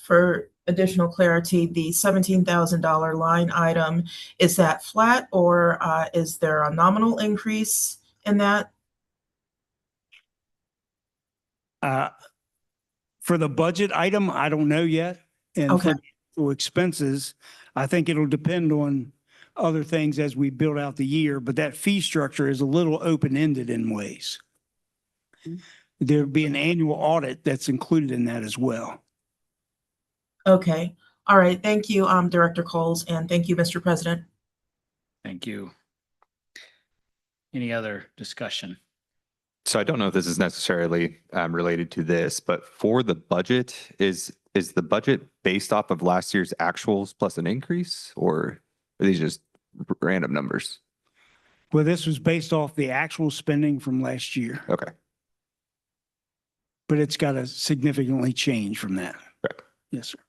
Speaker 3: for additional clarity, the $17,000 line item, is that flat or is there a nominal increase in that?
Speaker 4: For the budget item, I don't know yet. And
Speaker 3: Okay.
Speaker 4: for expenses, I think it'll depend on other things as we build out the year, but that fee structure is a little open-ended in ways. There'll be an annual audit that's included in that as well.
Speaker 3: Okay, all right, thank you, Director Coles, and thank you, Mr. President.
Speaker 1: Thank you. Any other discussion?
Speaker 2: So I don't know if this is necessarily related to this, but for the budget, is the budget based off of last year's actuals plus an increase, or are these just random numbers?
Speaker 4: Well, this was based off the actual spending from last year,
Speaker 2: Okay.
Speaker 4: but it's got to significantly change from that.
Speaker 2: Right.
Speaker 4: Yes, sir.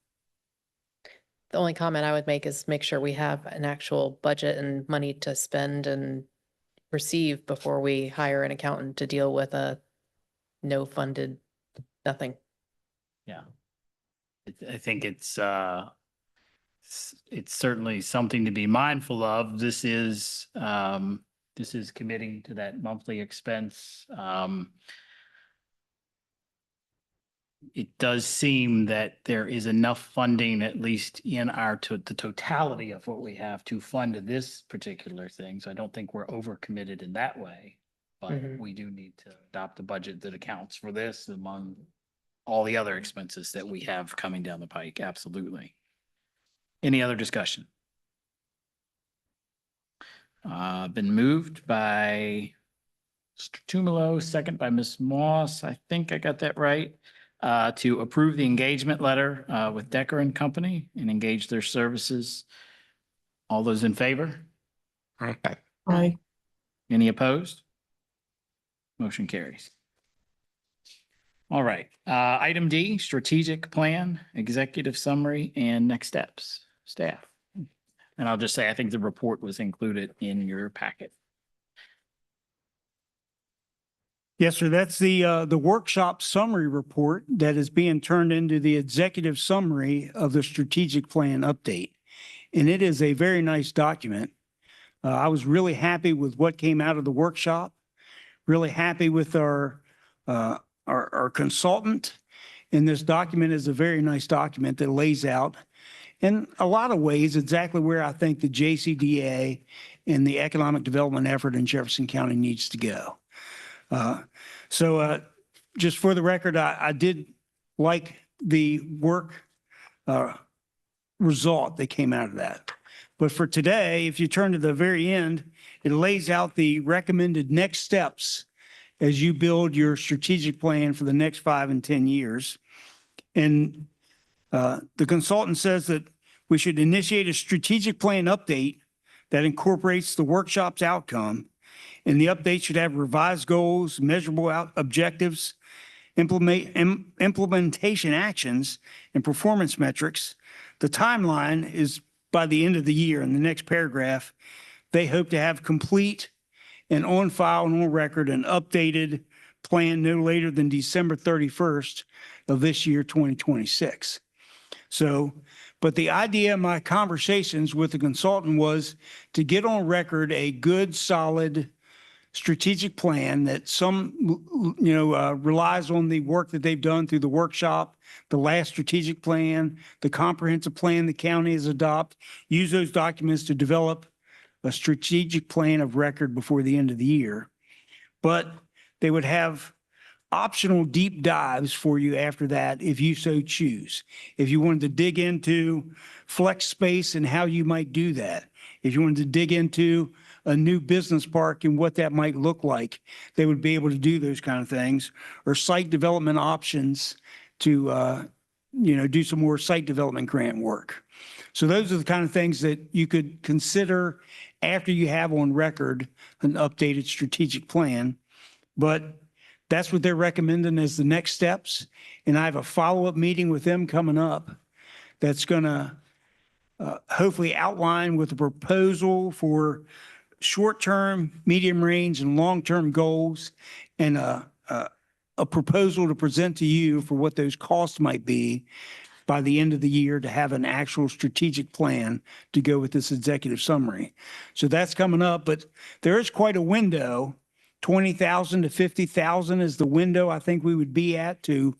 Speaker 5: The only comment I would make is make sure we have an actual budget and money to spend and receive before we hire an accountant to deal with a no funded, nothing.
Speaker 1: Yeah. I think it's certainly something to be mindful of. This is committing to that monthly expense. It does seem that there is enough funding, at least in the totality of what we have to fund this particular thing. So I don't think we're overcommitted in that way. but
Speaker 5: Mhm.
Speaker 1: we do need to adopt a budget that accounts for this among all the other expenses that we have coming down the pike. Absolutely. Any other discussion? Been moved by Mr. Tumalo, second by Ms. Moss. I think I got that right. To approve the engagement letter with Decker and Company and engage their services. All those in favor?
Speaker 3: Aye.
Speaker 1: Any opposed? Motion carries. All right, item D, strategic plan, executive summary, and next steps, staff. And I'll just say, I think the report was included in your packet.
Speaker 4: Yes, sir. That's the workshop summary report that is being turned into the executive summary of the strategic plan update. And it is a very nice document. I was really happy with what came out of the workshop, really happy with our consultant. And this document is a very nice document that lays out in a lot of ways exactly where I think the JCDA and the economic development effort in Jefferson County needs to go. So just for the record, I did like the work result that came out of that. But for today, if you turn to the very end, it lays out the recommended next steps as you build your strategic plan for the next 5 and 10 years. And the consultant says that we should initiate a strategic plan update that incorporates the workshop's outcome. And the update should have revised goals, measurable objectives, implementation actions, and performance metrics. The timeline is by the end of the year. In the next paragraph, they hope to have complete and on file and on record an updated plan no later than December 31st of this year, 2026. So, but the idea of my conversations with the consultant was to get on record a good, solid strategic plan that relies on the work that they've done through the workshop, the last strategic plan, the comprehensive plan the county has adopted, use those documents to develop a strategic plan of record before the end of the year. But they would have optional deep dives for you after that if you so choose. If you wanted to dig into flex space and how you might do that, if you wanted to dig into a new business park and what that might look like, they would be able to do those kind of things, or site development options to do some more site development grant work. So those are the kind of things that you could consider after you have on record an updated strategic plan. But that's what they're recommending as the next steps. And I have a follow-up meeting with them coming up that's going to hopefully outline with a proposal for short-term, medium-range, and long-term goals, and a proposal to present to you for what those costs might be by the end of the year to have an actual strategic plan to go with this executive summary. So that's coming up, but there is quite a window. 20,000 to 50,000 is the window I think we would be at to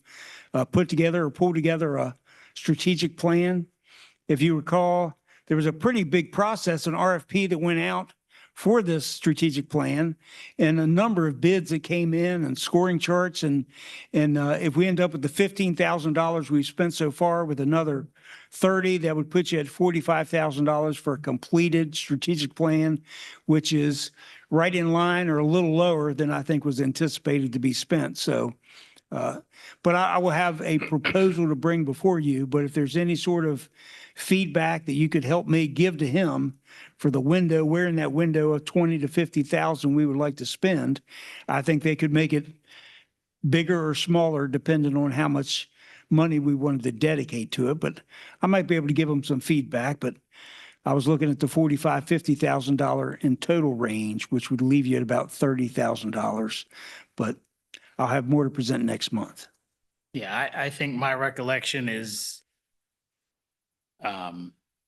Speaker 4: put together or pull together a strategic plan. If you recall, there was a pretty big process, an RFP that went out for this strategic plan, and a number of bids that came in and scoring charts. And if we end up with the $15,000 we've spent so far with another 30, that would put you at $45,000 for a completed strategic plan, which is right in line or a little lower than I think was anticipated to be spent. So, but I will have a proposal to bring before you. But if there's any sort of feedback that you could help me give to him for the window, where in that window of 20 to 50,000 we would like to spend, I think they could make it bigger or smaller depending on how much money we wanted to dedicate to it. But I might be able to give them some feedback. But I was looking at the $45,000, $50,000 in total range, which would leave you at about $30,000. But I'll have more to present next month.
Speaker 1: Yeah, I think my recollection is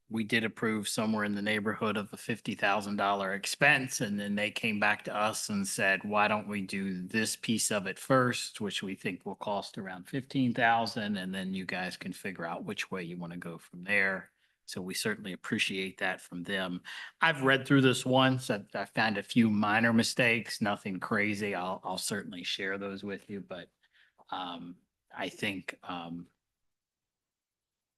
Speaker 1: we did approve somewhere in the neighborhood of a $50,000 expense, and then they came back to us and said, why don't we do this piece of it first, which we think will cost around 15,000, and then you guys can figure out which way you want to go from there. So we certainly appreciate that from them. I've read through this once. I found a few minor mistakes, nothing crazy. I'll certainly share those with you, but I think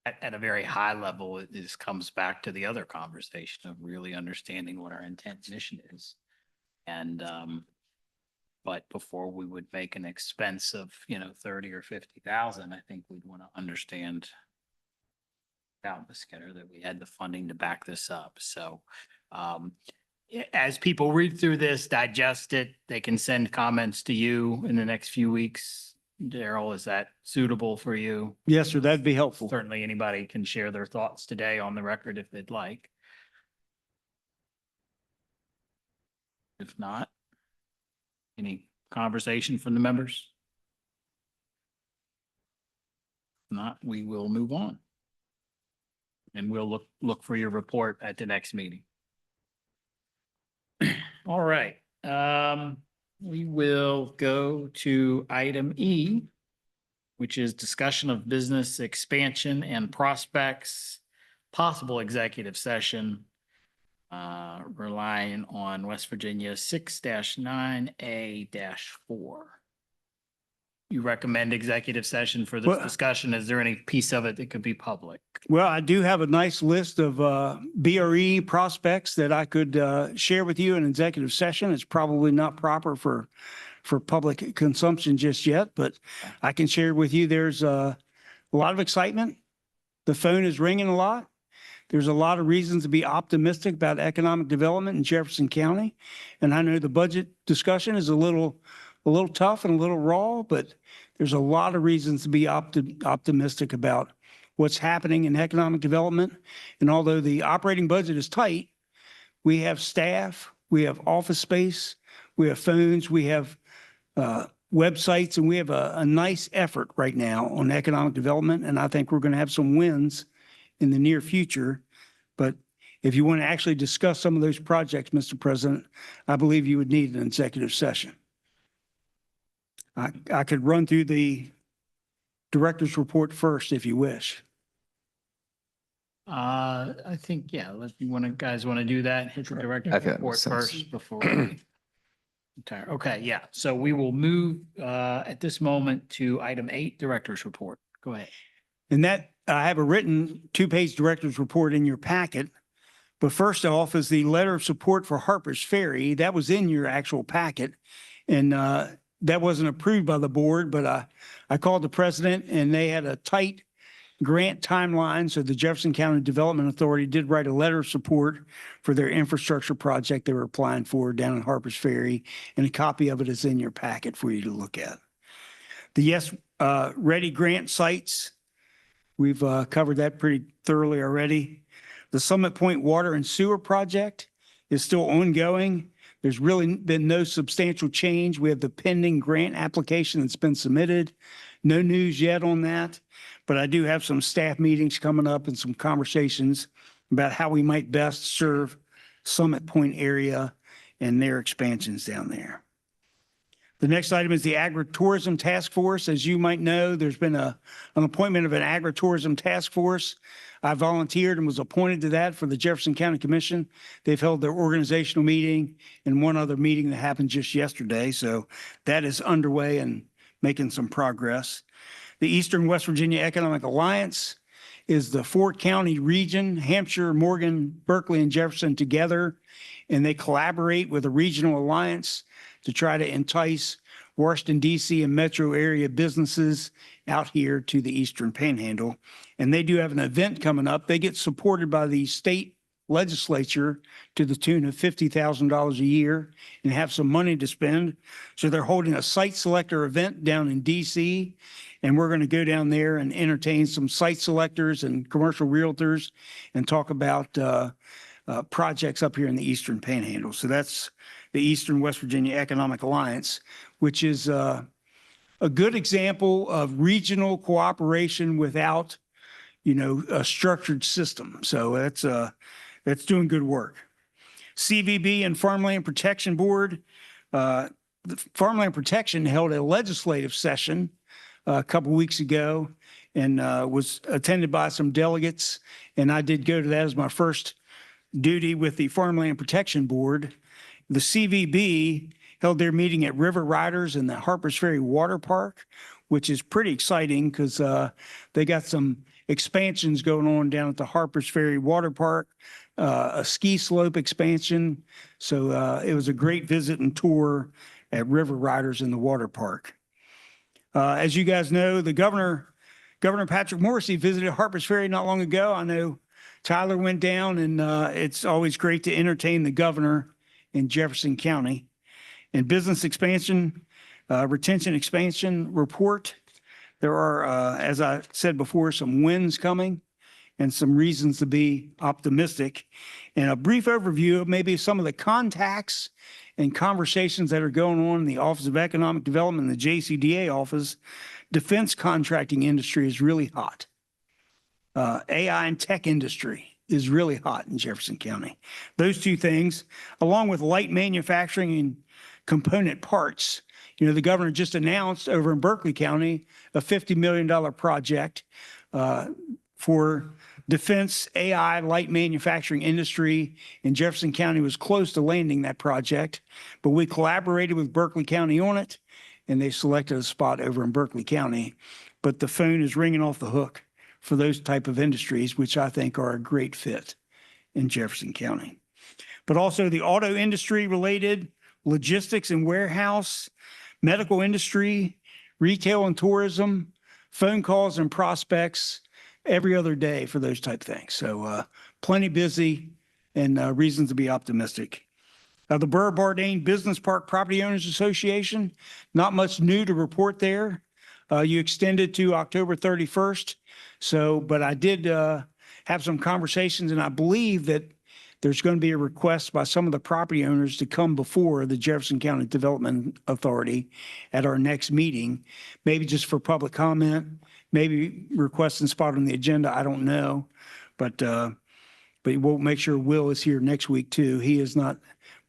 Speaker 1: at a very high level, it just comes back to the other conversation of really understanding what our intent and mission is. And but before we would make an expense of, 30 or 50,000, I think we'd want to understand out, Ms. Skinner, that we had the funding to back this up. So as people read through this, digest it, they can send comments to you in the next few weeks. Daryl, is that suitable for you?
Speaker 4: Yes, sir, that'd be helpful.
Speaker 1: Certainly anybody can share their thoughts today on the record if they'd like. If not, any conversation from the members? If not, we will move on. And we'll look for your report at the next meeting. All right. We will go to item E, which is discussion of business expansion and prospects, possible executive session, relying on West Virginia 6-9A-4. You recommend executive session for this
Speaker 4: Well-
Speaker 1: discussion? Is there any piece of it that could be public?
Speaker 4: Well, I do have a nice list of BRE prospects that I could share with you in executive session. It's probably not proper for public consumption just yet, but I can share with you there's a lot of excitement. The phone is ringing a lot. There's a lot of reasons to be optimistic about economic development in Jefferson County. And I know the budget discussion is a little tough and a little raw, but there's a lot of reasons to be optimistic about what's happening in economic development. And although the operating budget is tight, we have staff, we have office space, we have phones, we have websites, and we have a nice effort right now on economic development. And I think we're going to have some wins in the near future. But if you want to actually discuss some of those projects, Mr. President, I believe you would need an executive session. I could run through the director's report first if you wish.
Speaker 1: I think, yeah, guys want to do that? Hit the
Speaker 2: I
Speaker 1: director's
Speaker 2: think that
Speaker 1: report
Speaker 2: makes sense.
Speaker 1: first before we retire. Okay, yeah. So we will move at this moment to item 8, director's report. Go ahead.
Speaker 4: And that, I have a written 2-page director's report in your packet. But first off is the letter of support for Harper's Ferry. That was in your actual packet. And that wasn't approved by the board, but I called the president and they had a tight grant timeline. So the Jefferson County Development Authority did write a letter of support for their infrastructure project they were applying for down in Harper's Ferry. And a copy of it is in your packet for you to look at. The Yes Ready grant sites, we've covered that pretty thoroughly already. The Summit Point Water and Sewer Project is still ongoing. There's really been no substantial change. We have the pending grant application that's been submitted. No news yet on that, but I do have some staff meetings coming up and some conversations about how we might best serve Summit Point area and their expansions down there. The next item is the Agritourism Task Force. As you might know, there's been an appointment of an Agritourism Task Force. I volunteered and was appointed to that for the Jefferson County Commission. They've held their organizational meeting and one other meeting that happened just yesterday. So that is underway and making some progress. The Eastern West Virginia Economic Alliance is the 4-county region, Hampshire, Morgan, Berkeley, and Jefferson together. And they collaborate with a regional alliance to try to entice Washington, D.C. and metro area businesses out here to the Eastern Panhandle. And they do have an event coming up. They get supported by the state legislature to the tune of $50,000 a year and have some money to spend. So they're holding a site selector event down in D.C. And we're going to go down there and entertain some site selectors and commercial realtors and talk about projects up here in the Eastern Panhandle. So that's the Eastern West Virginia Economic Alliance, which is a good example of regional cooperation without, a structured system. So that's doing good work. CVB and Farmland Protection Board, the Farmland Protection held a legislative session a couple weeks ago, and was attended by some delegates. And I did go to that as my first duty with the Farmland Protection Board. The CVB held their meeting at River Riders in the Harpers Ferry Water Park, which is pretty exciting because they got some expansions going on down at the Harpers Ferry Water Park, a ski slope expansion. So it was a great visit and tour at River Riders in the water park. As you guys know, the Governor Patrick Morrissey visited Harpers Ferry not long ago. I know Tyler went down, and it's always great to entertain the governor in Jefferson County. And business expansion, retention expansion report. There are, as I said before, some wins coming and some reasons to be optimistic. And a brief overview of maybe some of the contacts and conversations that are going on in the Office of Economic Development, the JCDA office. Defense contracting industry is really hot. AI and tech industry is really hot in Jefferson County. Those two things, along with light manufacturing and component parts. You know, the governor just announced over in Berkeley County a $50 million project for defense AI light manufacturing industry, and Jefferson County was close to landing that project, but we collaborated with Berkeley County on it, and they selected a spot over in Berkeley County. But the phone is ringing off the hook for those type of industries, which I think are a great fit in Jefferson County. But also the auto industry related, logistics and warehouse, medical industry, retail and tourism, phone calls and prospects every other day for those type things. So plenty busy and reasons to be optimistic. The Burr Bardane Business Park Property Owners Association, not much new to report there. You extended to October 31st. So, but I did have some conversations, and I believe that there's going to be a request by some of the property owners to come before the Jefferson County Development Authority at our next meeting, maybe just for public comment, maybe requesting spot on the agenda. I don't know, but we'll make sure Will is here next week too. He is not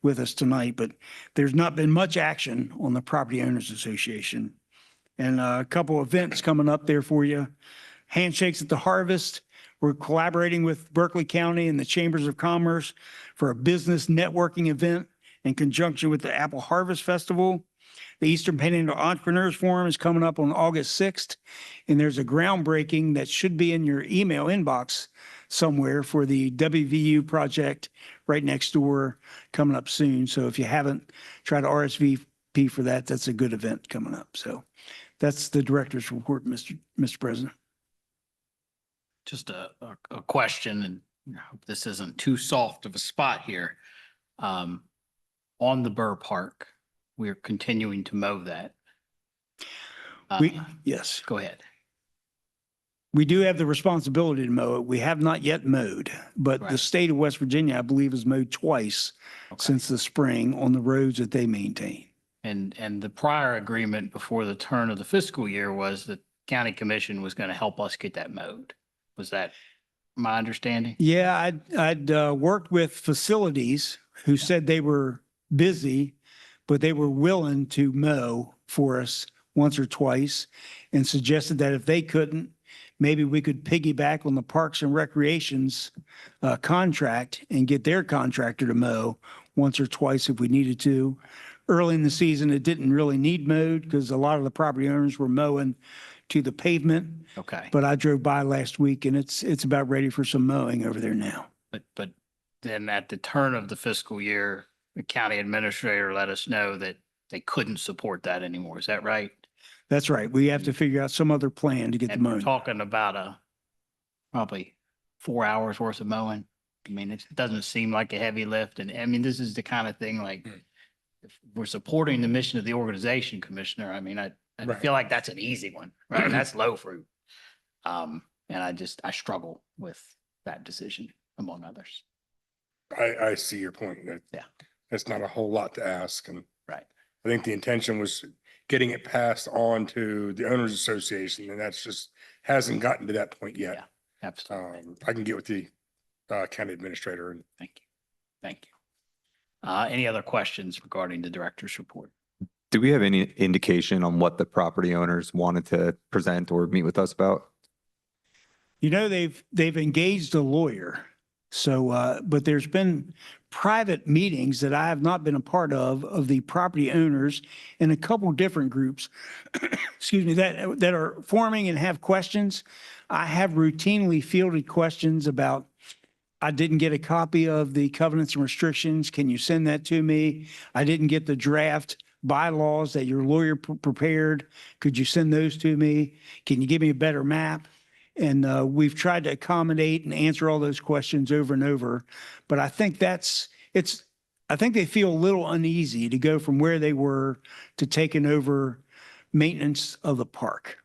Speaker 4: with us tonight, but there's not been much action on the Property Owners Association. And a couple events coming up there for you. Handshakes at the Harvest. We're collaborating with Berkeley County and the Chambers of Commerce for a business networking event in conjunction with the Apple Harvest Festival. The Eastern Panhandle Entrepreneurs Forum is coming up on August 6th, and there's a groundbreaking that should be in your email inbox somewhere for the WVU project right next door coming up soon. So if you haven't tried to RSVP for that, that's a good event coming up. So that's the director's report, Mr. President.
Speaker 1: Just a question, and I hope this isn't too soft of a spot here. On the Burr Park, we're continuing to mow that.
Speaker 4: Yes,
Speaker 1: Go ahead.
Speaker 4: we do have the responsibility to mow it. We have not yet mowed, but the
Speaker 1: Right.
Speaker 4: state of West Virginia, I believe, has mowed twice
Speaker 1: Okay.
Speaker 4: since the spring on the roads that they maintain.
Speaker 1: And the prior agreement before the turn of the fiscal year was that county commission was going to help us get that mowed. Was that my understanding?
Speaker 4: Yeah, I'd worked with facilities who said they were busy, but they were willing to mow for us once or twice and suggested that if they couldn't, maybe we could piggyback on the Parks and Recreations contract and get their contractor to mow once or twice if we needed to. Early in the season, it didn't really need mowed because a lot of the property owners were mowing to the pavement.
Speaker 1: Okay.
Speaker 4: But I drove by last week and it's about ready for some mowing over there now.
Speaker 1: But then at the turn of the fiscal year, the county administrator let us know that they couldn't support that anymore. Is that right?
Speaker 4: That's right. We have to figure out some other plan to get the
Speaker 1: And we're
Speaker 4: mowing.
Speaker 1: talking about probably 4 hours worth of mowing. I mean, it doesn't seem like a heavy lift. And I mean, this is the kind of thing like, if we're supporting the mission of the organization, Commissioner, I mean, I
Speaker 6: Right.
Speaker 1: feel like that's an easy one, right? That's low fruit. And I struggle with that decision among others.
Speaker 6: I see your point.
Speaker 1: Yeah.
Speaker 6: That's not a whole lot to ask. And
Speaker 1: Right.
Speaker 6: I think the intention was getting it passed on to the owners association, and that's just hasn't gotten to that point yet.
Speaker 1: Yeah. Absolutely.
Speaker 6: I can get with the county administrator and
Speaker 1: Thank you. Thank you. Any other questions regarding the director's report?
Speaker 2: Do we have any indication on what the property owners wanted to present or meet with us about?
Speaker 4: They've engaged a lawyer. So, but there's been private meetings that I have not been a part of the property owners in a couple different groups, excuse me, that are forming and have questions. I have routinely fielded questions about, I didn't get a copy of the covenants and restrictions. Can you send that to me? I didn't get the draft bylaws that your lawyer prepared. Could you send those to me? Can you give me a better map? And we've tried to accommodate and answer all those questions over and over. But I think I think they feel a little uneasy to go from where they were to taking over maintenance of the park.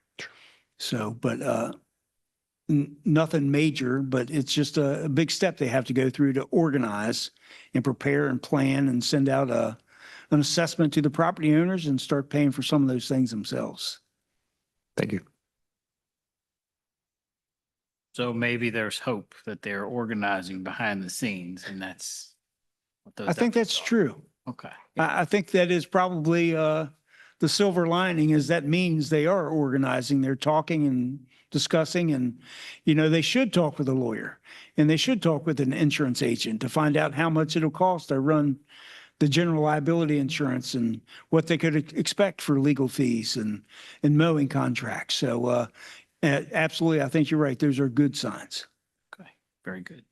Speaker 4: So, but nothing major, but it's just a big step they have to go through to organize and prepare and plan and send out an assessment to the property owners and start paying for some of those things themselves.
Speaker 2: Thank you.
Speaker 1: So maybe there's hope that they're organizing behind the scenes and that's what those
Speaker 4: I think that's
Speaker 1: efforts are.
Speaker 4: true.
Speaker 1: Okay.
Speaker 4: I think that is probably the silver lining is that means they are organizing, they're talking and discussing and, they should talk with a lawyer and they should talk with an insurance agent to find out how much it'll cost to run the general liability insurance and what they could expect for legal fees and mowing contracts. So absolutely, I think you're right. Those are good signs.
Speaker 1: Okay, very good.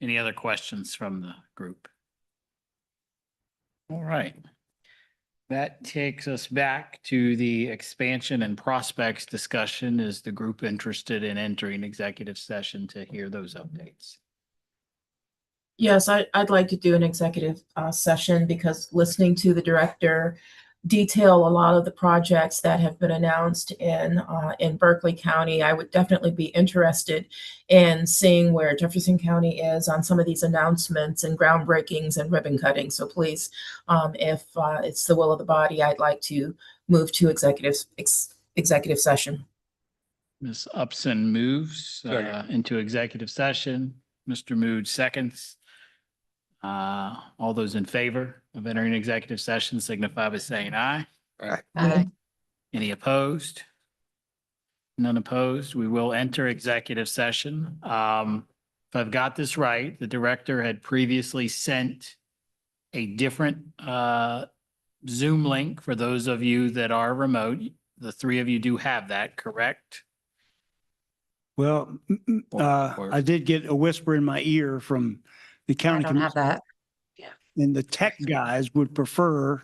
Speaker 1: Any other questions from the group? All right. That takes us back to the expansion and prospects discussion. Is the group interested in entering executive session to hear those updates?
Speaker 3: Yes, I'd like to do an executive session because listening to the director detail a lot of the projects that have been announced in Berkeley County, I would definitely be interested in seeing where Jefferson County is on some of these announcements and groundbreakings and ribbon cutting. So please, if it's the will of the body, I'd like to move to executive session.
Speaker 1: Ms. Upson moves into executive session. Mr. Mood seconds. All those in favor of entering executive session signify by saying aye.
Speaker 5: Aye.
Speaker 1: Any opposed? None opposed. We will enter executive session. If I've got this right, the director had previously sent a different Zoom link for those of you that are remote. The three of you do have that, correct?
Speaker 4: Well,
Speaker 1: Or-
Speaker 4: I did get a whisper in my ear from the
Speaker 8: I
Speaker 4: county
Speaker 8: don't have
Speaker 4: commission,
Speaker 8: that.
Speaker 4: and the tech guys would prefer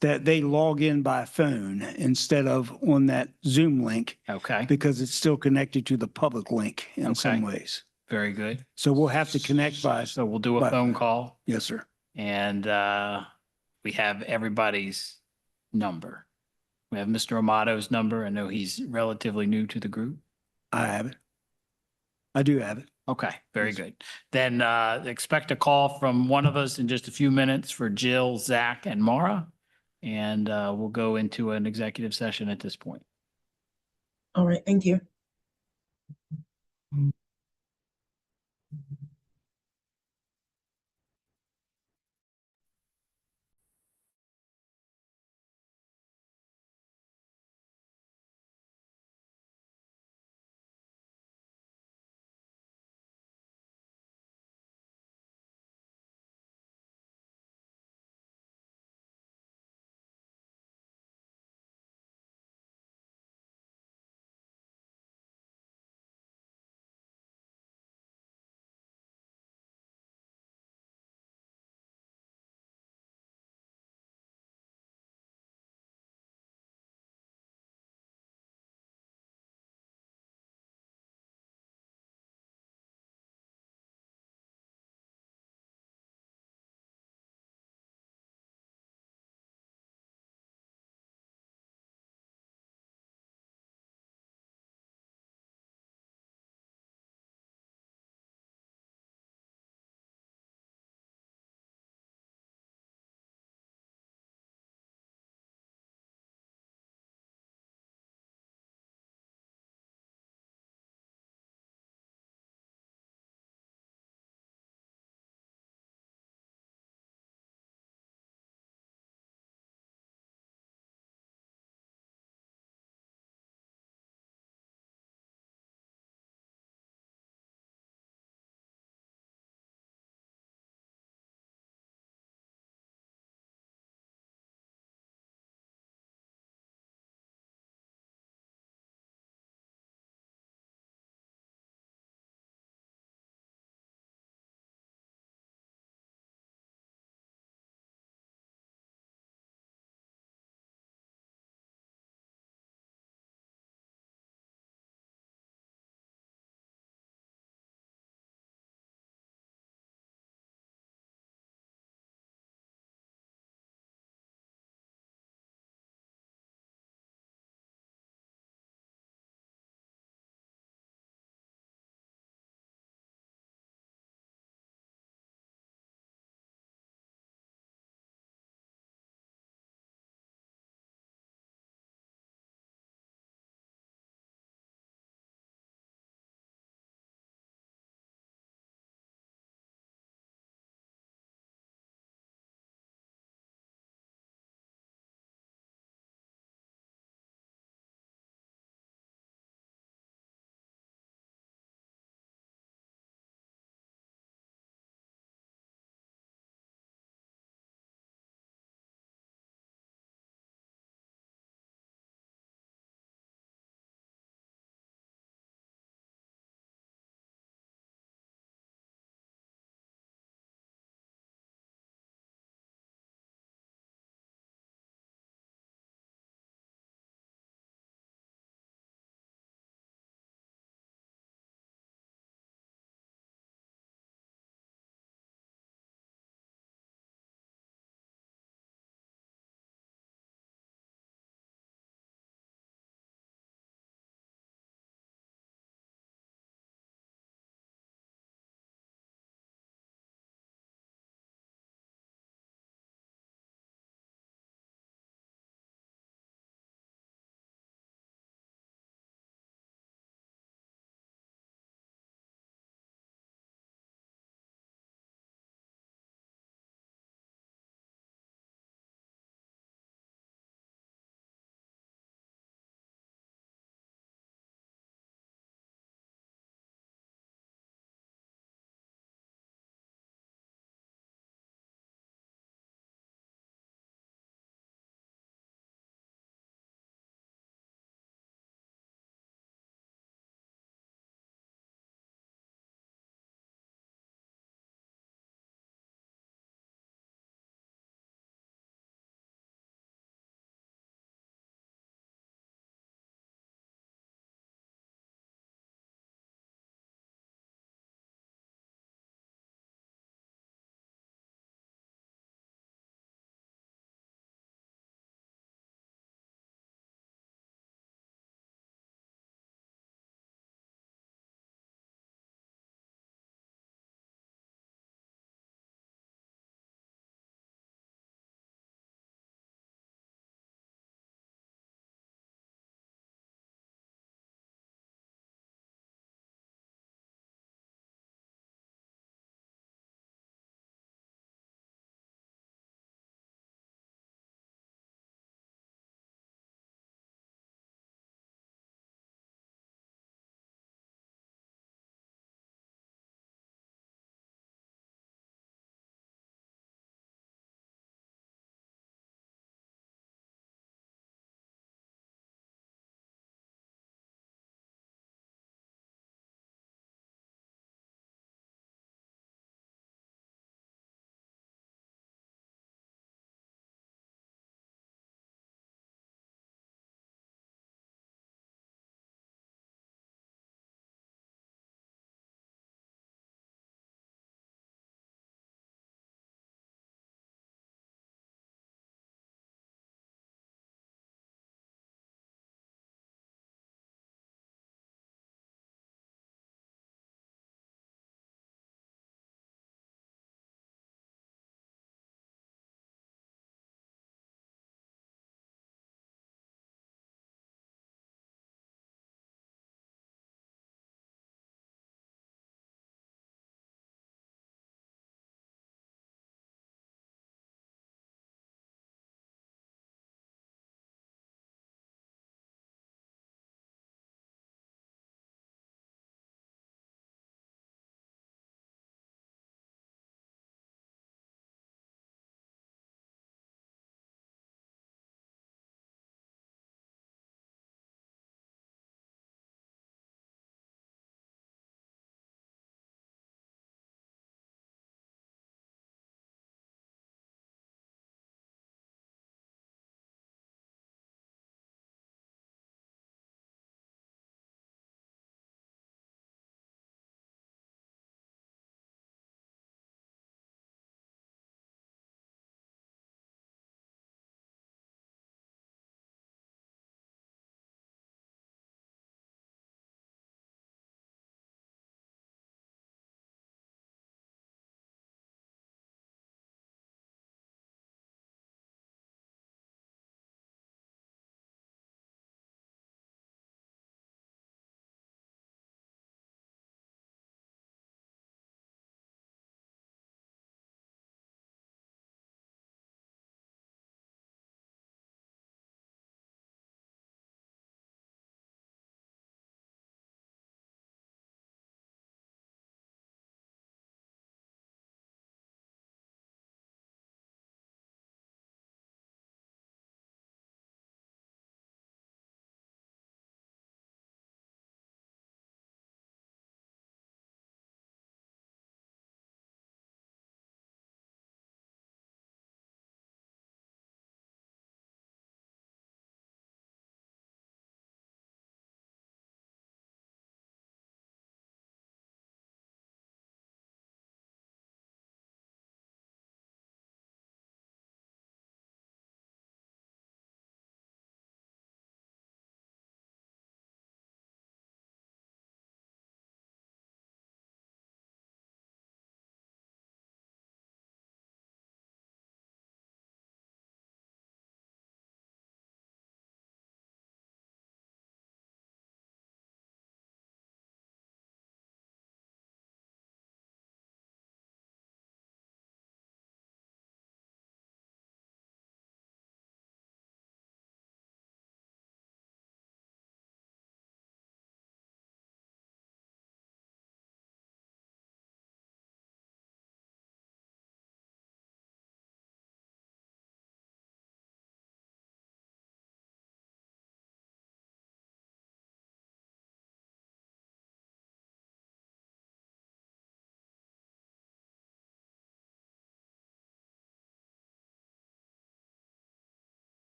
Speaker 4: that they log in by phone instead of on that Zoom link
Speaker 1: Okay,
Speaker 4: because it's still connected to the public link in some
Speaker 1: Okay.
Speaker 4: ways.
Speaker 1: very good.
Speaker 4: So we'll have to connect by,
Speaker 1: So we'll do a
Speaker 4: by
Speaker 1: phone
Speaker 4: phone.
Speaker 1: call
Speaker 4: yes, sir.
Speaker 1: and we have everybody's number. We have Mr. Amato's number. I know he's relatively new to the group.
Speaker 4: I have it. I do have it.
Speaker 1: Okay, very good. Then expect a call from one of us in just a few minutes for Jill, Zach, and Mara. And we'll go into an executive session at this point.
Speaker 3: All right, thank you.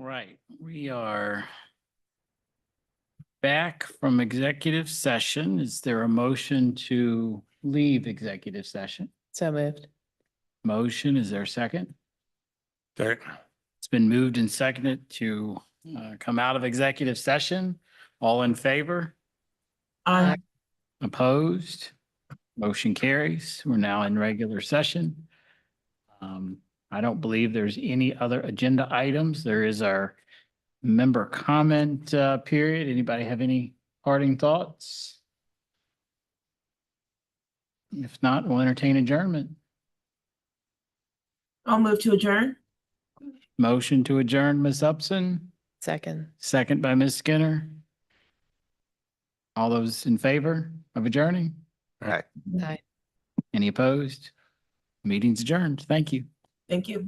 Speaker 1: right, we are back from executive session. Is there a motion to leave executive session?
Speaker 5: So moved.
Speaker 1: Motion, is there a second?
Speaker 6: Okay.
Speaker 1: It's been moved and seconded to come out of executive session. All in favor?
Speaker 3: Aye.
Speaker 1: Opposed? Motion carries. We're now in regular session. I don't believe there's any other agenda items. There is our member comment period. Anybody have any parting thoughts? If not, we'll entertain adjournment.
Speaker 3: I'll move to adjourn.
Speaker 1: Motion to adjourn, Ms. Upson,
Speaker 5: Second.
Speaker 1: second by Ms. Skinner. All those in favor of adjourning?
Speaker 5: Aye.
Speaker 1: Any opposed? Meeting's adjourned. Thank you.
Speaker 3: Thank you.